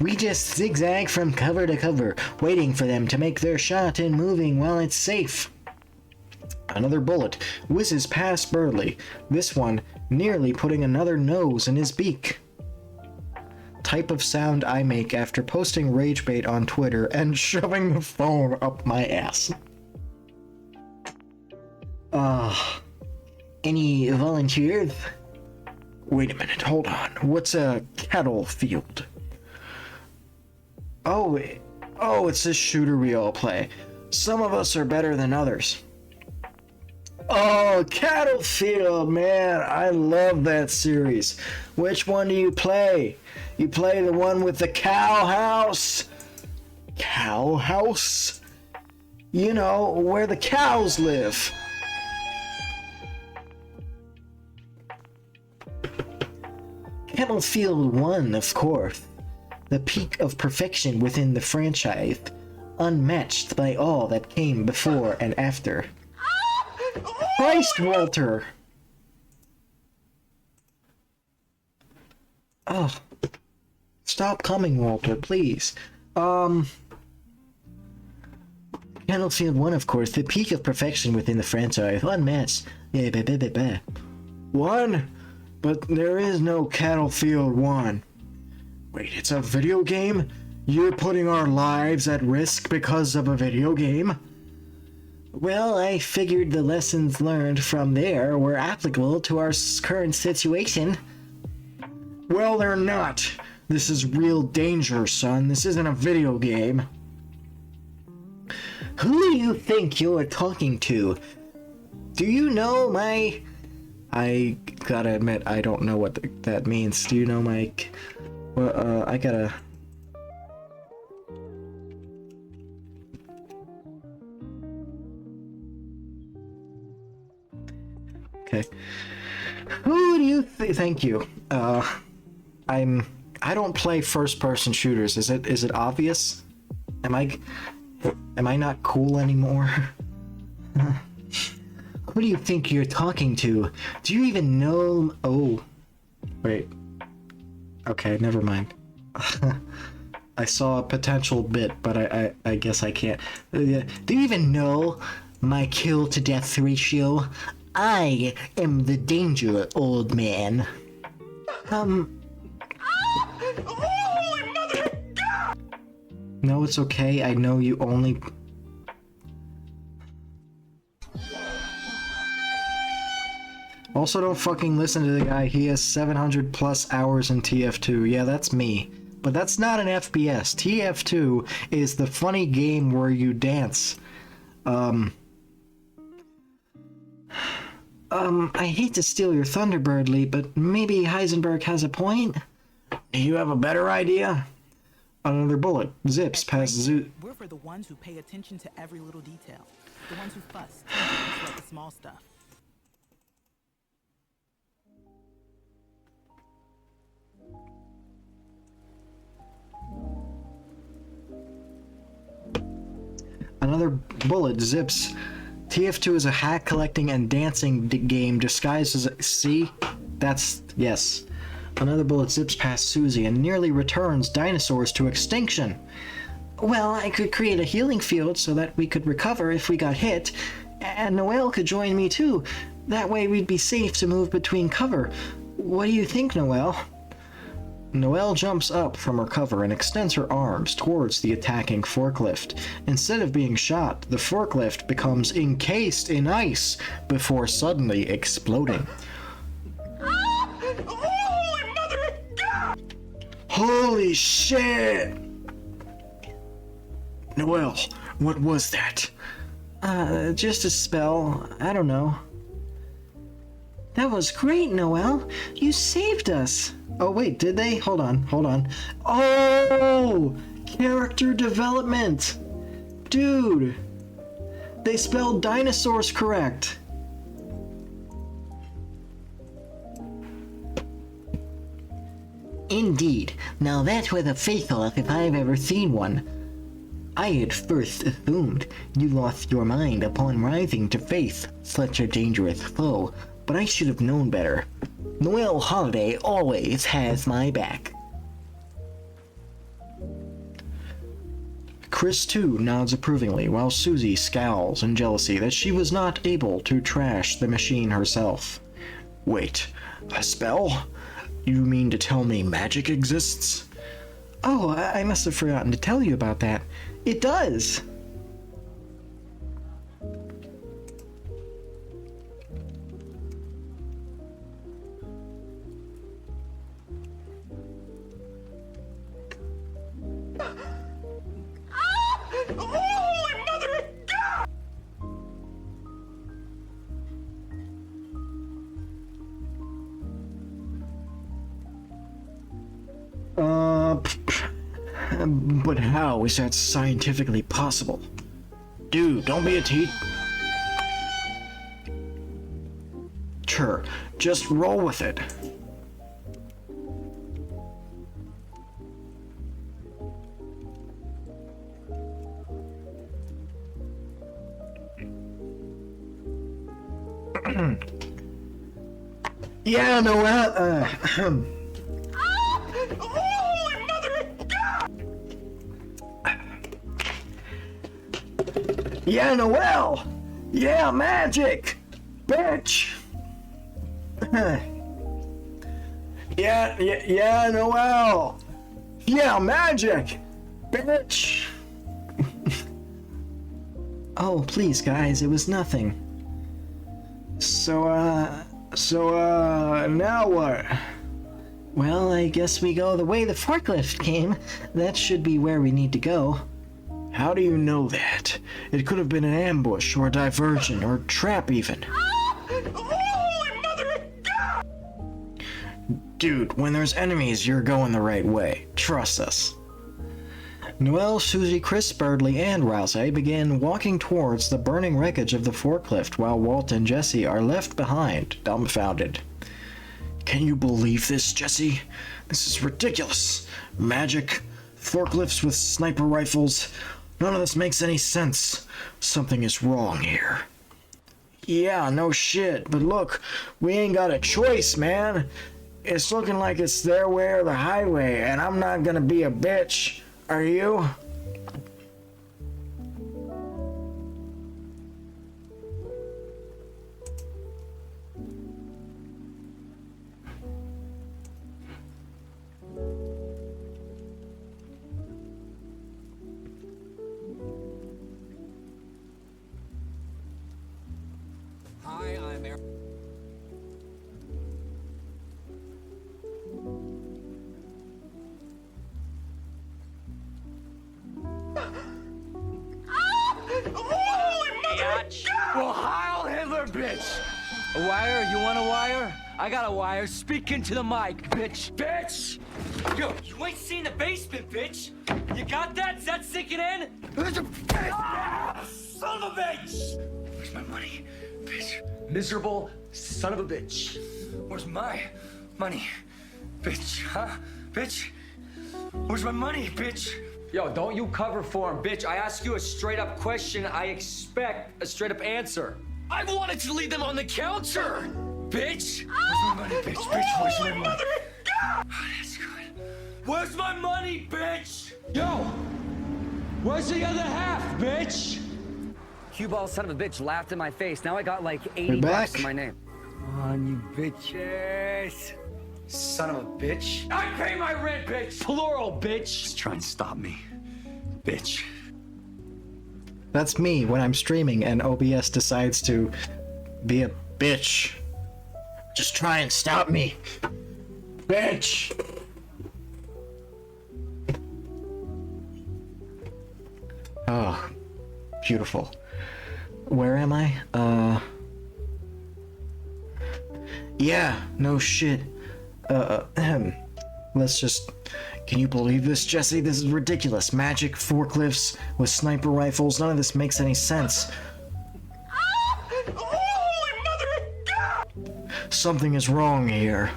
We just zigzag from cover to cover, waiting for them to make their shot and moving while it's safe. Another bullet whizzes past Bardley, this one nearly putting another nose in his beak. Type of sound I make after posting rage bait on Twitter and shoving the phone up my ass. Any volunteers? Wait a minute, hold on. What's a cattle field? Oh, it's this shooter we all play. Some of us are better than others. Oh, Cattlefield, man, I love that series. Which one do you play? You play the one with the cow house? Cow house? You know, where the cows live. Cattlefield 1, of course. The peak of perfection within the franchise, unmatched by all that came before and after. Christ, Walter! Oh. Stop coming, Walter, please. Battlefield 1, of course, the peak of perfection within the franchise, unmatched. One? But there is no Cattlefield 1. Wait, it's a video game? You're putting our lives at risk because of a video game? Well, I figured the lessons learned from there were applicable to our current situation. Well, they're not. This is real danger, son. This isn't a video game. Who do you think you're talking to? Do you know my... I gotta admit, I don't know what that means. Do you know my... Well, I gotta... Okay. Who do you thank you. I don't play first-person shooters. Is it obvious? Am I not cool anymore? Who do you think you're talking to? Do you even know... Oh. Wait. Okay, never mind. I saw a potential bit, but I guess I can't. Do you even know my kill-to-death ratio? I am the danger, old man. Holy mother of God! No, it's okay. I know you only... Also, don't fucking listen to the guy. He has 700 plus hours in TF2. Yeah, that's me. But that's not an FPS. TF2 is the funny game where you dance. I hate to steal your thunder, Birdly, but maybe Heisenberg has a point? Do you have a better idea? Another bullet zips past Zoo. We're for the ones who pay attention to every little detail. The ones who fuss, tend to neglect the small stuff. Another bullet zips. TF2 is a hack collecting and dancing game disguised as a... See? That's... Yes. Another bullet zips past Susie and nearly returns dinosaurs to extinction. Well, I could create a healing field so that we could recover if we got hit, and Noelle could join me too. That way we'd be safe to move between cover. What do you think, Noelle? Noelle jumps up from her cover and extends her arms towards the attacking forklift. Instead of being shot, the forklift becomes encased in ice before suddenly exploding. Holy mother of God! Holy shit! Noelle, what was that? Just a spell. I don't know. That was great, Noelle. You saved us. Oh wait, did they? Hold on. Oh! Character development! Dude! They spelled dinosaurs correct. Indeed. Now that was a face-off if I've ever seen one. I had first assumed you lost your mind upon rising to face such a dangerous foe, but I should have known better. Noelle Holiday always has my back. Chris too nods approvingly, while Susie scowls in jealousy that she was not able to trash the machine herself. Wait, a spell? You mean to tell me magic exists? Oh, I must have forgotten to tell you about that. It does! Holy mother of God! But how is that scientifically possible? Dude, don't be a teeth. Sure, just roll with it. Yeah, Noelle, Holy mother of God! yeah, Noelle! Yeah, magic! Bitch! yeah, Noelle! Yeah, magic! Bitch! Oh, please, guys, it was nothing. So, now what? Well, I guess we go the way the forklift came. That should be where we need to go. How do you know that? It could have been an ambush, or a diversion, or a trap even. Holy mother of God! Dude, when there's enemies, you're going the right way. Trust us. Noelle, Susie, Chris, Birdly, and Rouse begin walking towards the burning wreckage of the forklift while Walt and Jesse are left behind, dumbfounded. Can you believe this, Jesse? This is ridiculous. Magic, forklifts with sniper rifles. None of this makes any sense. Something is wrong here. Yeah, no shit, but look, we ain't got a choice, man. It's looking like it's their way or the highway, and I'm not gonna be a bitch. Are you? Hi, I'm Eric. bitch. A wire? You want a wire? I got a wire. Speak into the mic, bitch. Bitch! Yo, you ain't seen the basement, bitch. You got that? Is that sinking in? There's a bitch! Ah, son of a bitch! Where's my money, bitch? Miserable son of a bitch. Where's my money, bitch? Huh? Bitch? Where's my money, bitch? Yo, don't you cover for him, bitch. I ask you a straight up question. I expect a straight up answer. I wanted to leave them on the counter, bitch. Where's my money, bitch? Bitch, where's my money? Oh, that's good. Where's my money, bitch? Yo, where's the other half, bitch? Cue ball son of a bitch laughed in my face. Now I got like 80 bucks in my name. Come on, you bitches. Son of a bitch. I pay my rent, bitch. Plural, bitch. Just try and stop me, bitch. That's me when I'm streaming and OBS decides to be a bitch. Just try and stop me. Bitch! Oh, beautiful. Where am I? Yeah, no shit. Let's just... Can you believe this, Jesse? This is ridiculous. Magic, forklifts, with sniper rifles, none of this makes any sense. Holy mother of God! Something is wrong here.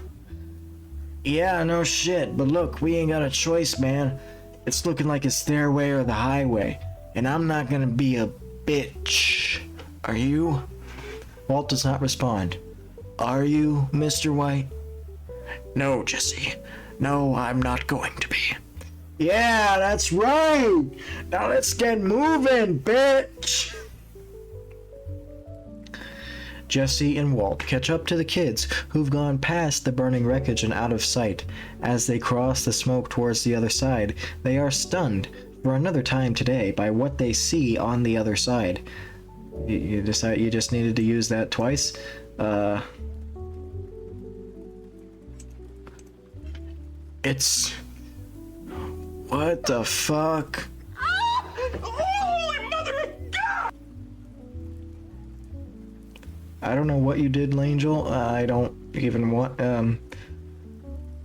Yeah, no shit, but look, we ain't got a choice, man. It's looking like a stairway or the highway, and I'm not gonna be a bitch. Are you? Walt does not respond. Are you, Mr. White? No, Jesse. No, I'm not going to be. Yeah, that's right! Now let's get moving, bitch! Jesse and Walt catch up to the kids, who've gone past the burning wreckage and out of sight. As they cross the smoke towards the other side, they are stunned for another time today by what they see on the other side. You just needed to use that twice? It's... What the fuck? Holy mother of God! I don't know what you did, Langel. I don't even want...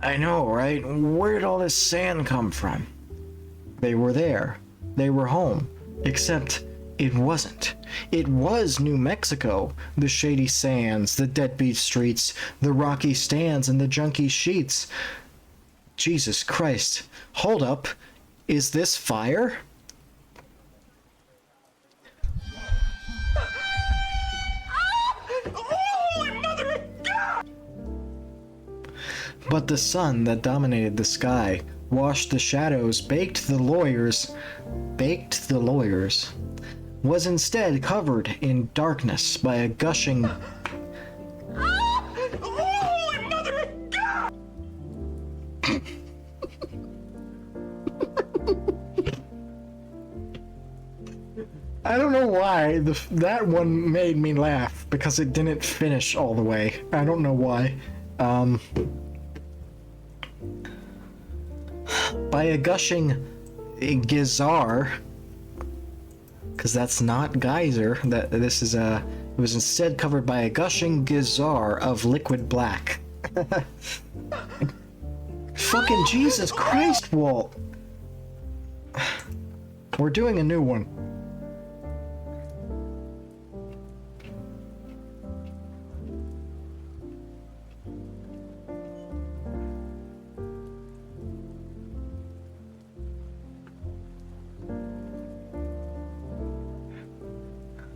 I know, right? Where did all this sand come from? They were there. They were home. Except it wasn't. It was New Mexico. The shady sands, the deadbeat streets, the rocky stands, and the junky sheets. Jesus Christ. Hold up. Is this fire? Holy mother of God! But the sun that dominated the sky, washed the shadows, baked the lawyers, was instead covered in darkness by a gushing... Holy mother of God! I don't know why that one made me laugh, because it didn't finish all the way. I don't know why. By a gushing geyser, because that's not geyser. This is it was instead covered by a gushing geyser of liquid black. Fucking Jesus Christ, Walt. We're doing a new one.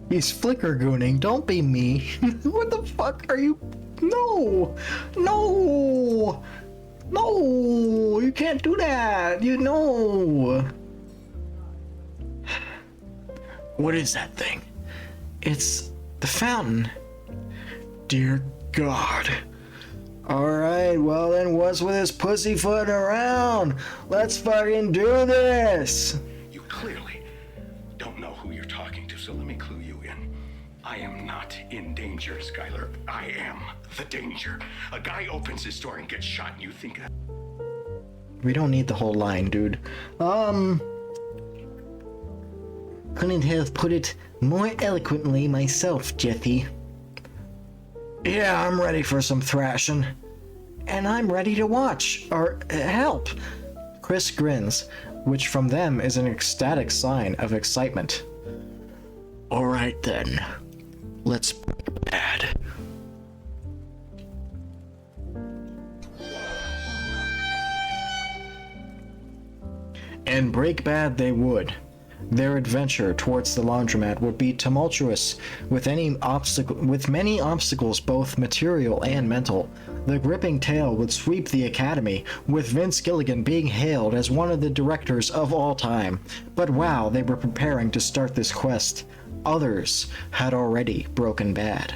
He's flicker gooning. Don't be me. What the fuck are you? No! No! No! You can't do that! You know! What is that thing? It's the fountain. Dear God. Alright, well then what's with his pussyfooting around? Let's fucking do this! You clearly don't know who you're talking to, so let me clue you in. I am not in danger, Skylar. I am the danger. A guy opens his door and gets shot, and you think that... We don't need the whole line, dude. Couldn't have put it more eloquently myself, Jeffy. Yeah, I'm ready for some thrashing. And I'm ready to watch, or help. Chris grins, which from them is an ecstatic sign of excitement. Alright then, let's break bad. And break bad they would. Their adventure towards the laundromat would be tumultuous, with many obstacles both material and mental. The gripping tale would sweep the academy, with Vince Gilligan being hailed as one of the directors of all time. But while they were preparing to start this quest, others had already broken bad.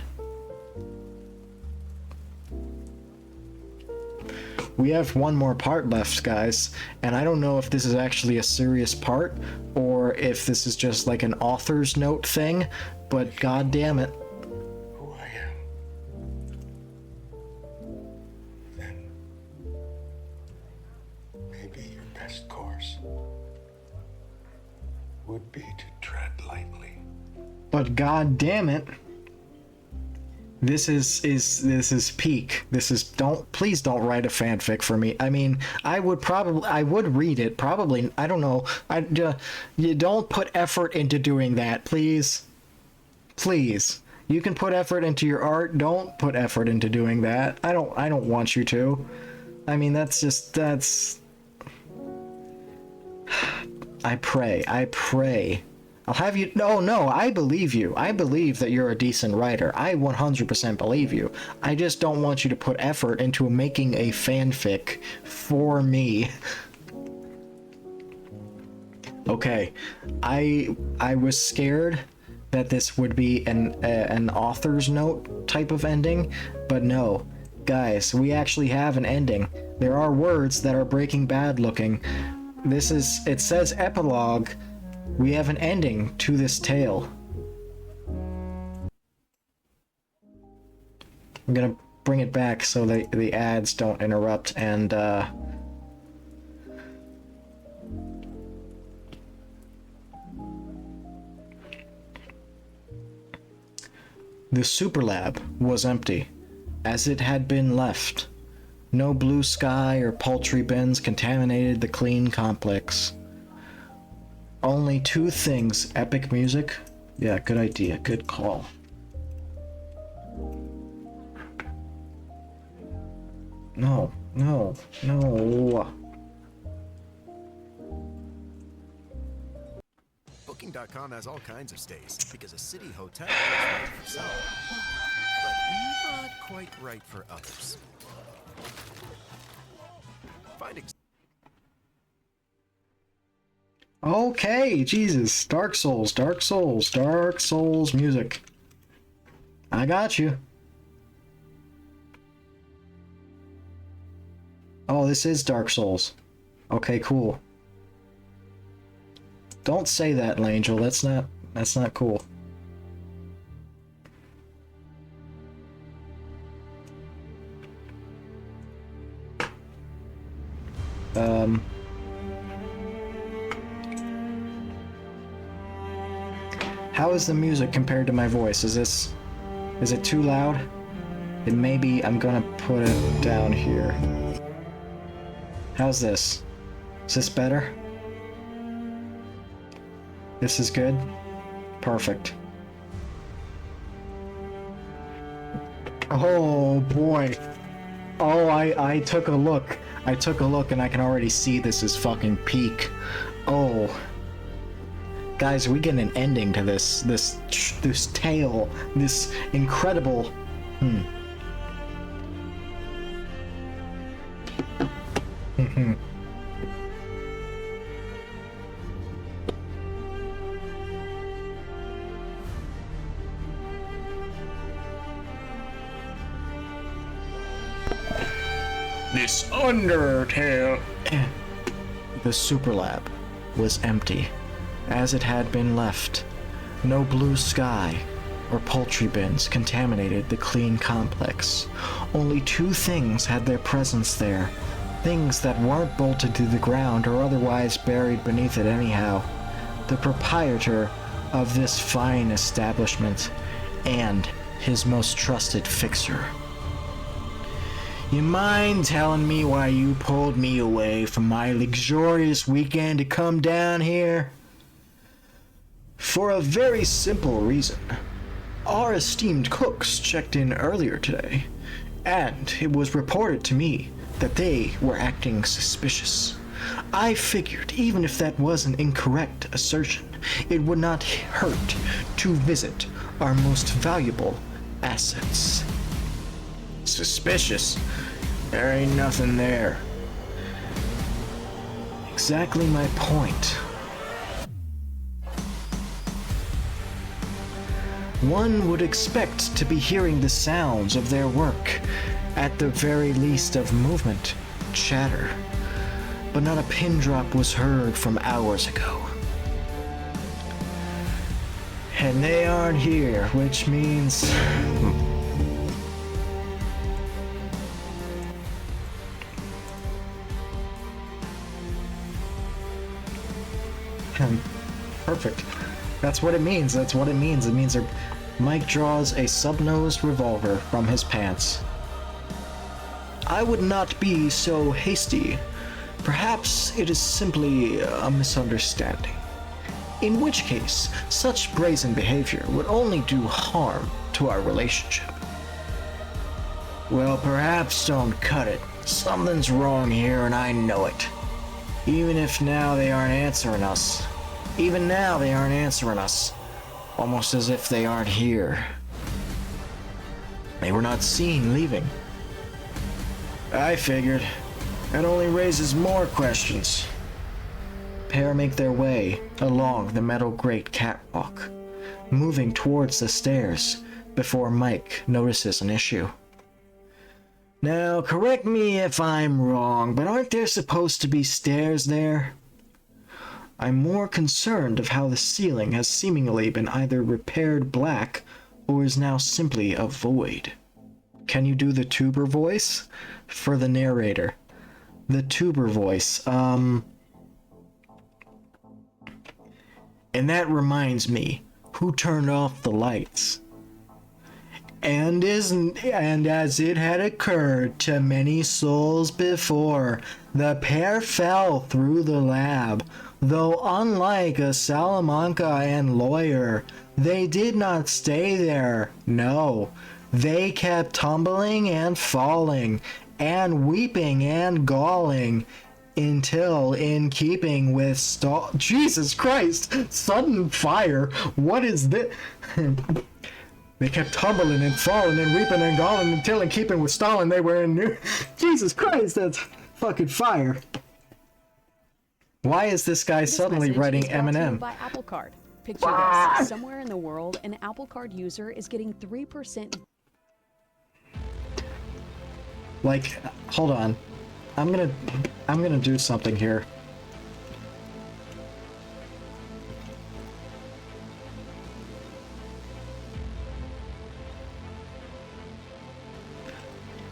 We have one more part left, guys, and I don't know if this is actually a serious part or if this is just like an author's note thing, but god damn it. Who I am, then maybe your best course would be to tread lightly. But god damn it. This is peak. Please don't write a fanfic for me. I mean, I would read it, probably. I don't know. You don't put effort into doing that, please. Please. You can put effort into your art. Don't put effort into doing that. I don't want you to. I mean, that's I pray. I'll have you. No, I believe you. I believe that you're a decent writer. I 100% believe you. I just don't want you to put effort into making a fanfic for me. Okay, I was scared that this would be an author's note type of ending, but no. Guys, we actually have an ending. There are words that are Breaking Bad looking. It says epilogue. We have an ending to this tale. I'm gonna bring it back so the ads don't interrupt, and the super lab was empty, as it had been left. No blue sky or poultry bins contaminated the clean complex. Only two things: epic music. Yeah, good idea. Good call. No. Booking.com has all kinds of stays because a city hotel is right for some, but not quite right for others. Okay, Jesus. Dark Souls music. I got you. Oh, this is Dark Souls. Okay, cool. Don't say that, Langel. That's not cool. How is the music compared to my voice? Is it too loud? Then maybe I'm gonna put it down here. How's this? Is this better? This is good? Perfect. Oh boy. Oh, I took a look. I took a look and I can already see this is fucking peak. Oh. Guys, we get an ending to this tale, this incredible. This Undertale. The super lab was empty, as it had been left. No blue sky or poultry bins contaminated the clean complex. Only two things had their presence there, things that weren't bolted to the ground or otherwise buried beneath it anyhow. The proprietor of this fine establishment and his most trusted fixer. You mind telling me why you pulled me away from my luxurious weekend to come down here? For a very simple reason. Our esteemed cooks checked in earlier today, and it was reported to me that they were acting suspicious. I figured even if that was an incorrect assertion, it would not hurt to visit our most valuable assets. Suspicious? There ain't nothing there. Exactly my point. One would expect to be hearing the sounds of their work, at the very least of movement, chatter. But not a pin drop was heard from hours ago. And they aren't here, which means... Perfect. That's what it means. That's what it means. It means Mike draws a sub-nosed revolver from his pants. I would not be so hasty. Perhaps it is simply a misunderstanding. In which case, such brazen behavior would only do harm to our relationship. Well, perhaps don't cut it. Something's wrong here and I know it. Even if now they aren't answering us. Even now they aren't answering us. Almost as if they aren't here. They were not seen leaving. I figured. That only raises more questions. Pair make their way along the metal grate catwalk, moving towards the stairs before Mike notices an issue. Now, correct me if I'm wrong, but aren't there supposed to be stairs there? I'm more concerned of how the ceiling has seemingly been either repaired black or is now simply a void. Can you do the tuber voice? For the narrator. The tuber voice, And that reminds me, who turned off the lights? And as it had occurred to many souls before, the pair fell through the lab. Though unlike a Salamanca and lawyer, they did not stay there. No, they kept tumbling and falling, and weeping and galling, until, in keeping with Jesus Christ, sudden fire. What is this? They kept tumbling and falling and weeping and galling until, in keeping with Stalin, they were in Jesus Christ, that's fucking fire. Why is this guy suddenly writing Eminem? By Apple Card. Picture this. Somewhere in the world, an Apple Card user is getting 3%. Like, hold on. I'm gonna do something here.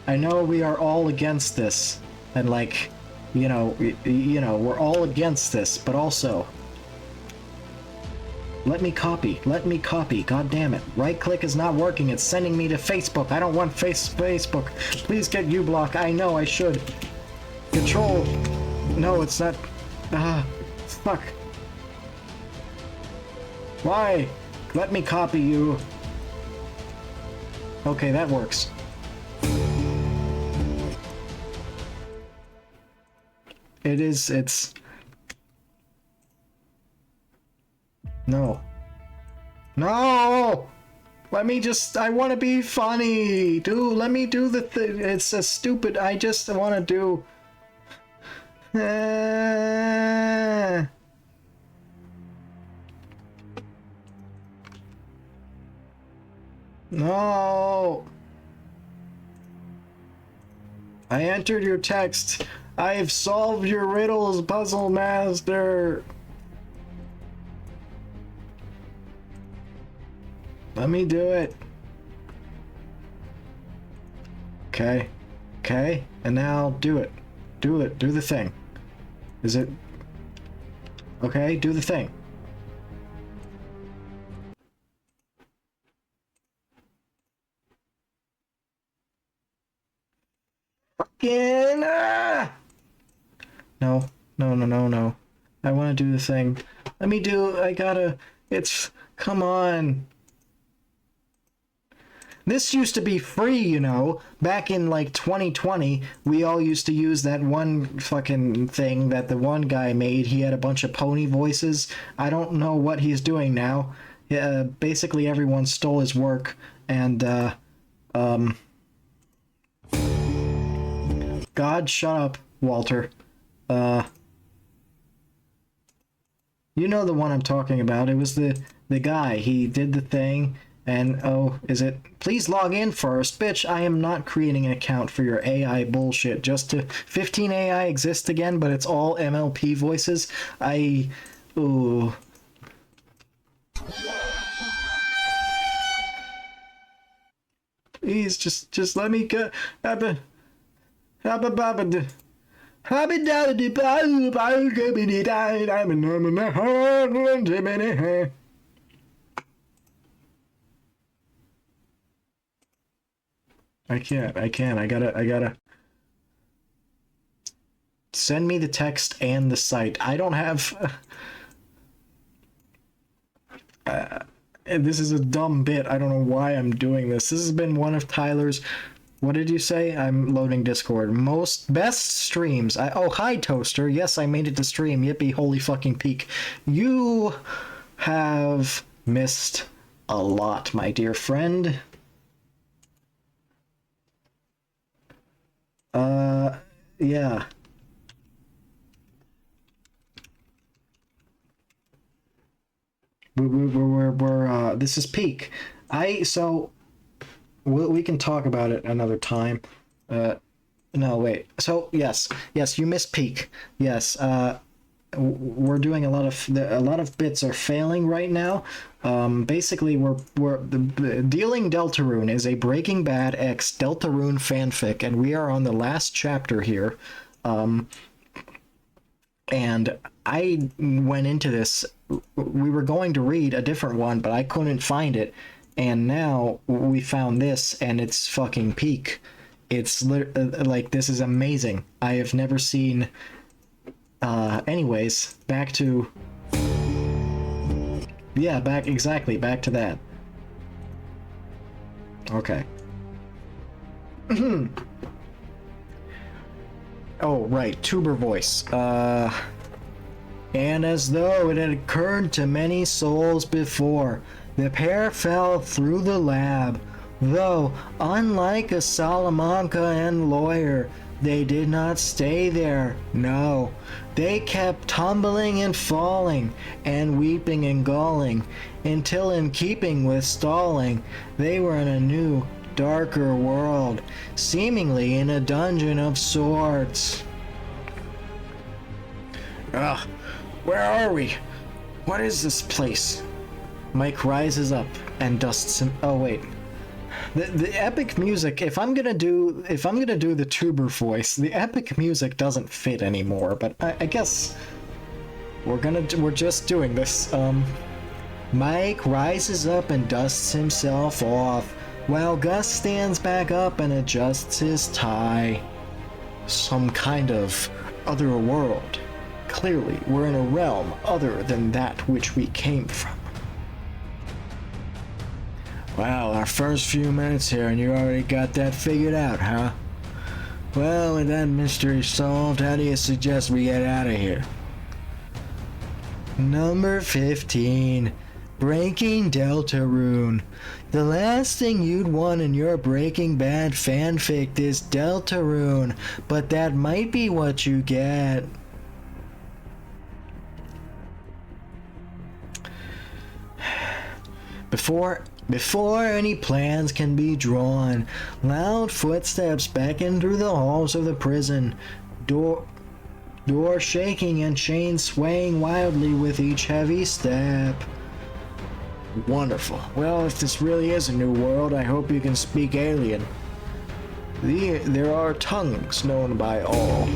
I know we are all against this, and like, you know, we're all against this, but also, let me copy, god damn it. Right click is not working, it's sending me to Facebook. I don't want Facebook. Please get uBlock, I know I should. Control, no, it's not, fuck. Why? Let me copy you. Okay, that works. It's... No. No! Let me just... I want to be funny! Dude, let me do the thing. It's a stupid... I just want to do... No! I entered your text. I've solved your riddles, Puzzle Master. Let me do it. Okay. Okay. And now do it. Do it. Do the thing. Is it... Okay, do the thing. . again. Ah! No. I want to do the thing. Come on. This used to be free, you know. Back in like 2020, we all used to use that one fucking thing that the one guy made. He had a bunch of pony voices. I don't know what he's doing now. Basically everyone stole his work, and God, shut up, Walter. You know the one I'm talking about. It was the guy. He did the thing, and please log in first. Bitch, I am not creating an account for your AI bullshit. 15 AI exists again, but it's all MLP voices. Ooh. Please, just let me go. I can't. I gotta. Send me the text and the site. I don't have. This is a dumb bit. I don't know why I'm doing this. This has been one of Tyler's. What did you say? I'm loading Discord. Best streams. Hi, Toaster. Yes, I made it to stream. Yippee, holy fucking peak. You have missed a lot, my dear friend. Yeah. This is peak. We can talk about it another time. No, wait. So, yes, you missed peak. Yes, we're doing a lot of bits are failing right now. Basically, Dealing Deltarune is a Breaking Bad X Deltarune fanfic, and we are on the last chapter here. And I went into this. We were going to read a different one, but I couldn't find it. And now we found this, and it's fucking peak. It's like, this is amazing. I have never seen. Anyways, back to. Yeah, back to that. Okay. Oh, right, tuber voice. And as though it had occurred to many souls before, the pair fell through the lab. Though, unlike a Salamanca and lawyer, they did not stay there. No, they kept tumbling and falling, and weeping and galling, until in keeping with stalling, they were in a new, darker world, seemingly in a dungeon of sorts. Ugh, where are we? What is this place? Mike rises up and dusts him. Oh wait, the epic music. If I'm gonna do the tuber voice, the epic music doesn't fit anymore. But I guess we're just doing this. Mike rises up and dusts himself off, while Gus stands back up and adjusts his tie. Some kind of other world. Clearly, we're in a realm other than that which we came from. Wow, our first few minutes here and you already got that figured out, huh? Well, with that mystery solved, how do you suggest we get out of here? Number 15. Breaking Deltarune. The last thing you'd want in your Breaking Bad fanfic is Deltarune, but that might be what you get. Before any plans can be drawn, loud footsteps beckon through the halls of the prison, door shaking and chains swaying wildly with each heavy step. Wonderful. Well, if this really is a new world, I hope you can speak alien. There are tongues known by all.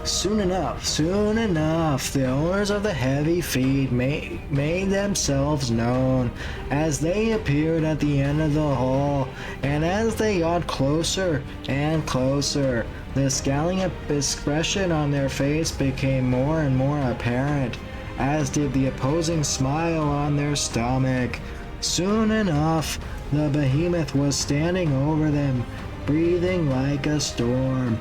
Soon enough, the owners of the heavy feed made themselves known as they appeared at the end of the hall, and as they got closer and closer, the scowling expression on their face became more and more apparent, as did the opposing smile on their stomach. Soon enough, the behemoth was standing over them, breathing like a storm.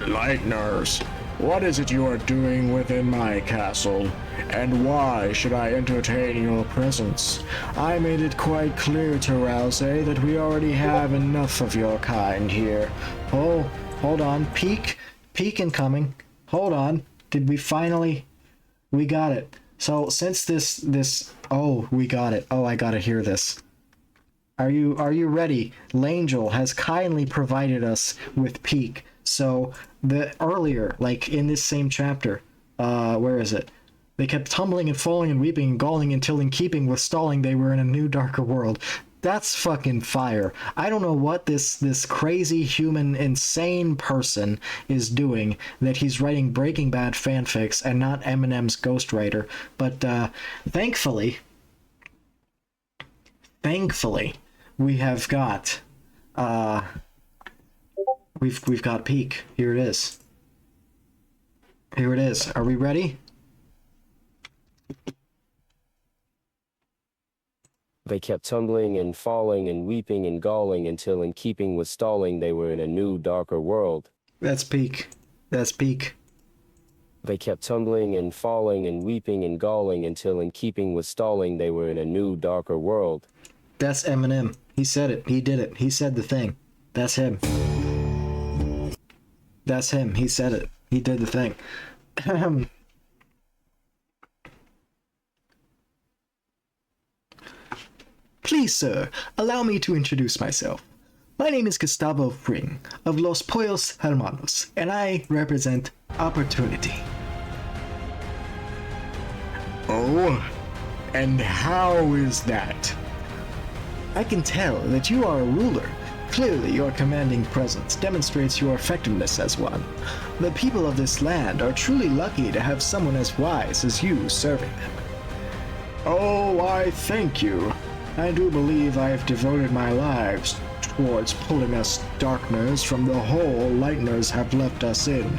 Lighteners, what is it you are doing within my castle, and why should I entertain your presence? I made it quite clear to Rouse that we already have enough of your kind here. Oh, hold on. Peek incoming. Hold on. Did we finally... We got it. So, since this... Oh, we got it. Oh, I gotta hear this. Are you ready? Langel has kindly provided us with Peek. So, the earlier, like in this same chapter, where is it? They kept tumbling and falling and weeping and galling until in keeping with stalling they were in a new darker world. That's fucking fire. I don't know what this crazy human insane person is doing that he's writing Breaking Bad fanfics and not Eminem's ghostwriter, but thankfully we have got we've got Peek. Here it is. Here it is. Are we ready? They kept tumbling and falling and weeping and galling until in keeping with stalling they were in a new, darker world. That's Peek. That's Peek. They kept tumbling and falling and weeping and galling until in keeping with stalling they were in a new, darker world. That's Eminem. He said it. He did it. He said the thing. That's him. That's him. He said it. He did the thing. Please, sir, allow me to introduce myself. My name is Gustavo Fring of Los Pollos Hermanos, and I represent opportunity. Oh, and how is that? I can tell that you are a ruler. Clearly, your commanding presence demonstrates your effectiveness as one. The people of this land are truly lucky to have someone as wise as you serving them. Oh, I thank you. I do believe I have devoted my lives towards pulling us darkners from the hole lighteners have left us in.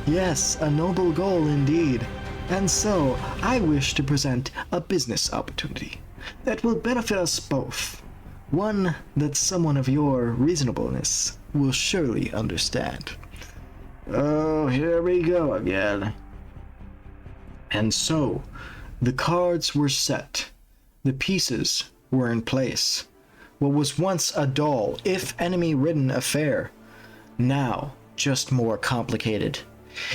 Yes, a noble goal indeed. And so, I wish to present a business opportunity that will benefit us both. One that someone of your reasonableness will surely understand. Oh, here we go again. And so, the cards were set. The pieces were in place. What was once a dull, if enemy-ridden affair, now just more complicated.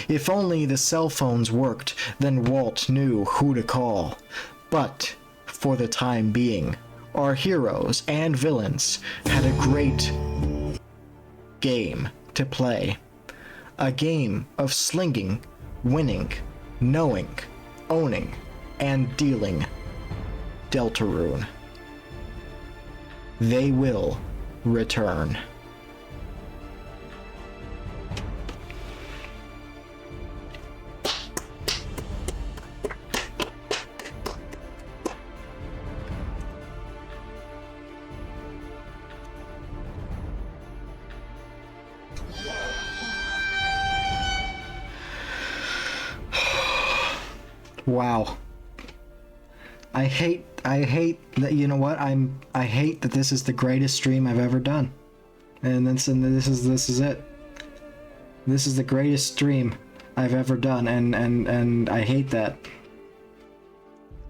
If only the cell phones worked, then Walt knew who to call. But, for the time being, our heroes and villains had a great game to play. A game of slinging, winning, knowing, owning, and dealing. Deltarune. They will return. Wow. I hate that, you know what, I hate that this is the greatest stream I've ever done. And this is it. This is the greatest stream I've ever done, and I hate that.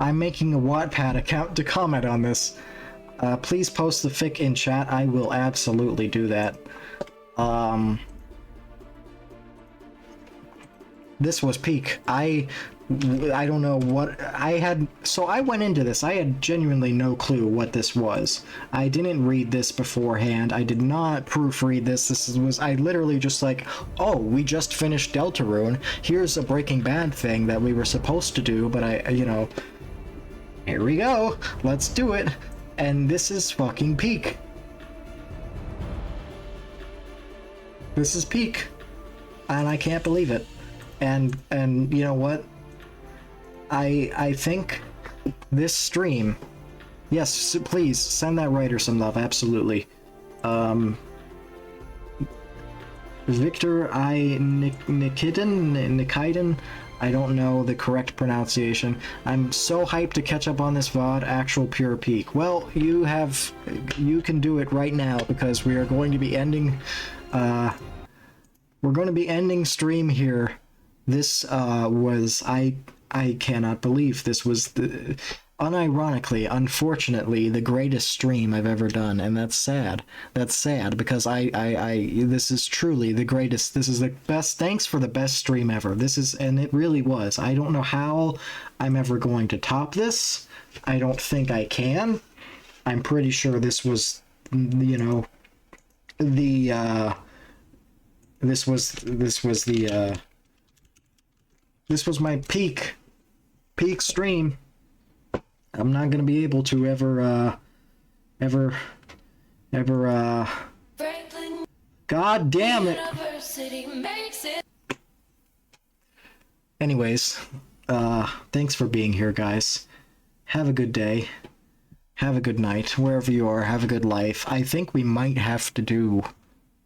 I'm making a Wattpad account to comment on this. Please post the fic in chat. I will absolutely do that. This was peak. I don't know what I had. So I went into this. I had genuinely no clue what this was. I didn't read this beforehand. I did not proofread this. I literally just like, oh, we just finished Deltarune. Here's a Breaking Bad thing that we were supposed to do, but here we go. Let's do it. And this is fucking peak. This is peak. and I can't believe it. And you know what? I think this stream, yes, please send that writer some love, absolutely. Victor Nikiden, I don't know the correct pronunciation. I'm so hyped to catch up on this VOD, actual pure peak. Well, you can do it right now, because we are going to be ending, stream here. This was, I cannot believe this was unironically, unfortunately, the greatest stream I've ever done, and that's sad. That's sad, because this is truly the greatest, this is the best, thanks for the best stream ever. This is, and it really was. I don't know how I'm ever going to top this. I don't think I can. I'm pretty sure this was, you know, this was my peak stream. I'm not gonna be able to ever God damn it. Anyways, thanks for being here, guys. Have a good day. Have a good night. Wherever you are, have a good life. I think we might have to do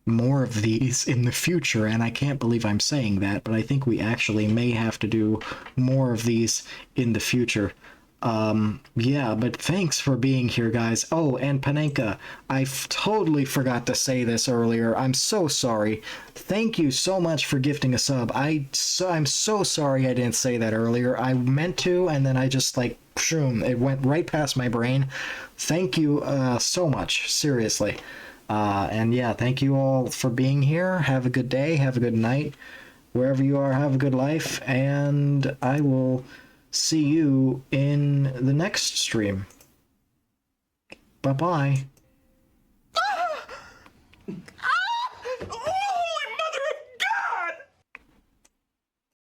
more of these in the future, and I can't believe I'm saying that, but I think we actually may have to do more of these in the future. Yeah, but thanks for being here, guys. Oh, and Panenka, I totally forgot to say this earlier. I'm so sorry. Thank you so much for gifting a sub. I'm so sorry I didn't say that earlier. I meant to, and then I just, like, shoom, it went right past my brain. Thank you, so much. Seriously. And yeah, thank you all for being here. Have a good day. Have a good night. Wherever you are, have a good life. And I will see you in the next stream. Bye-bye.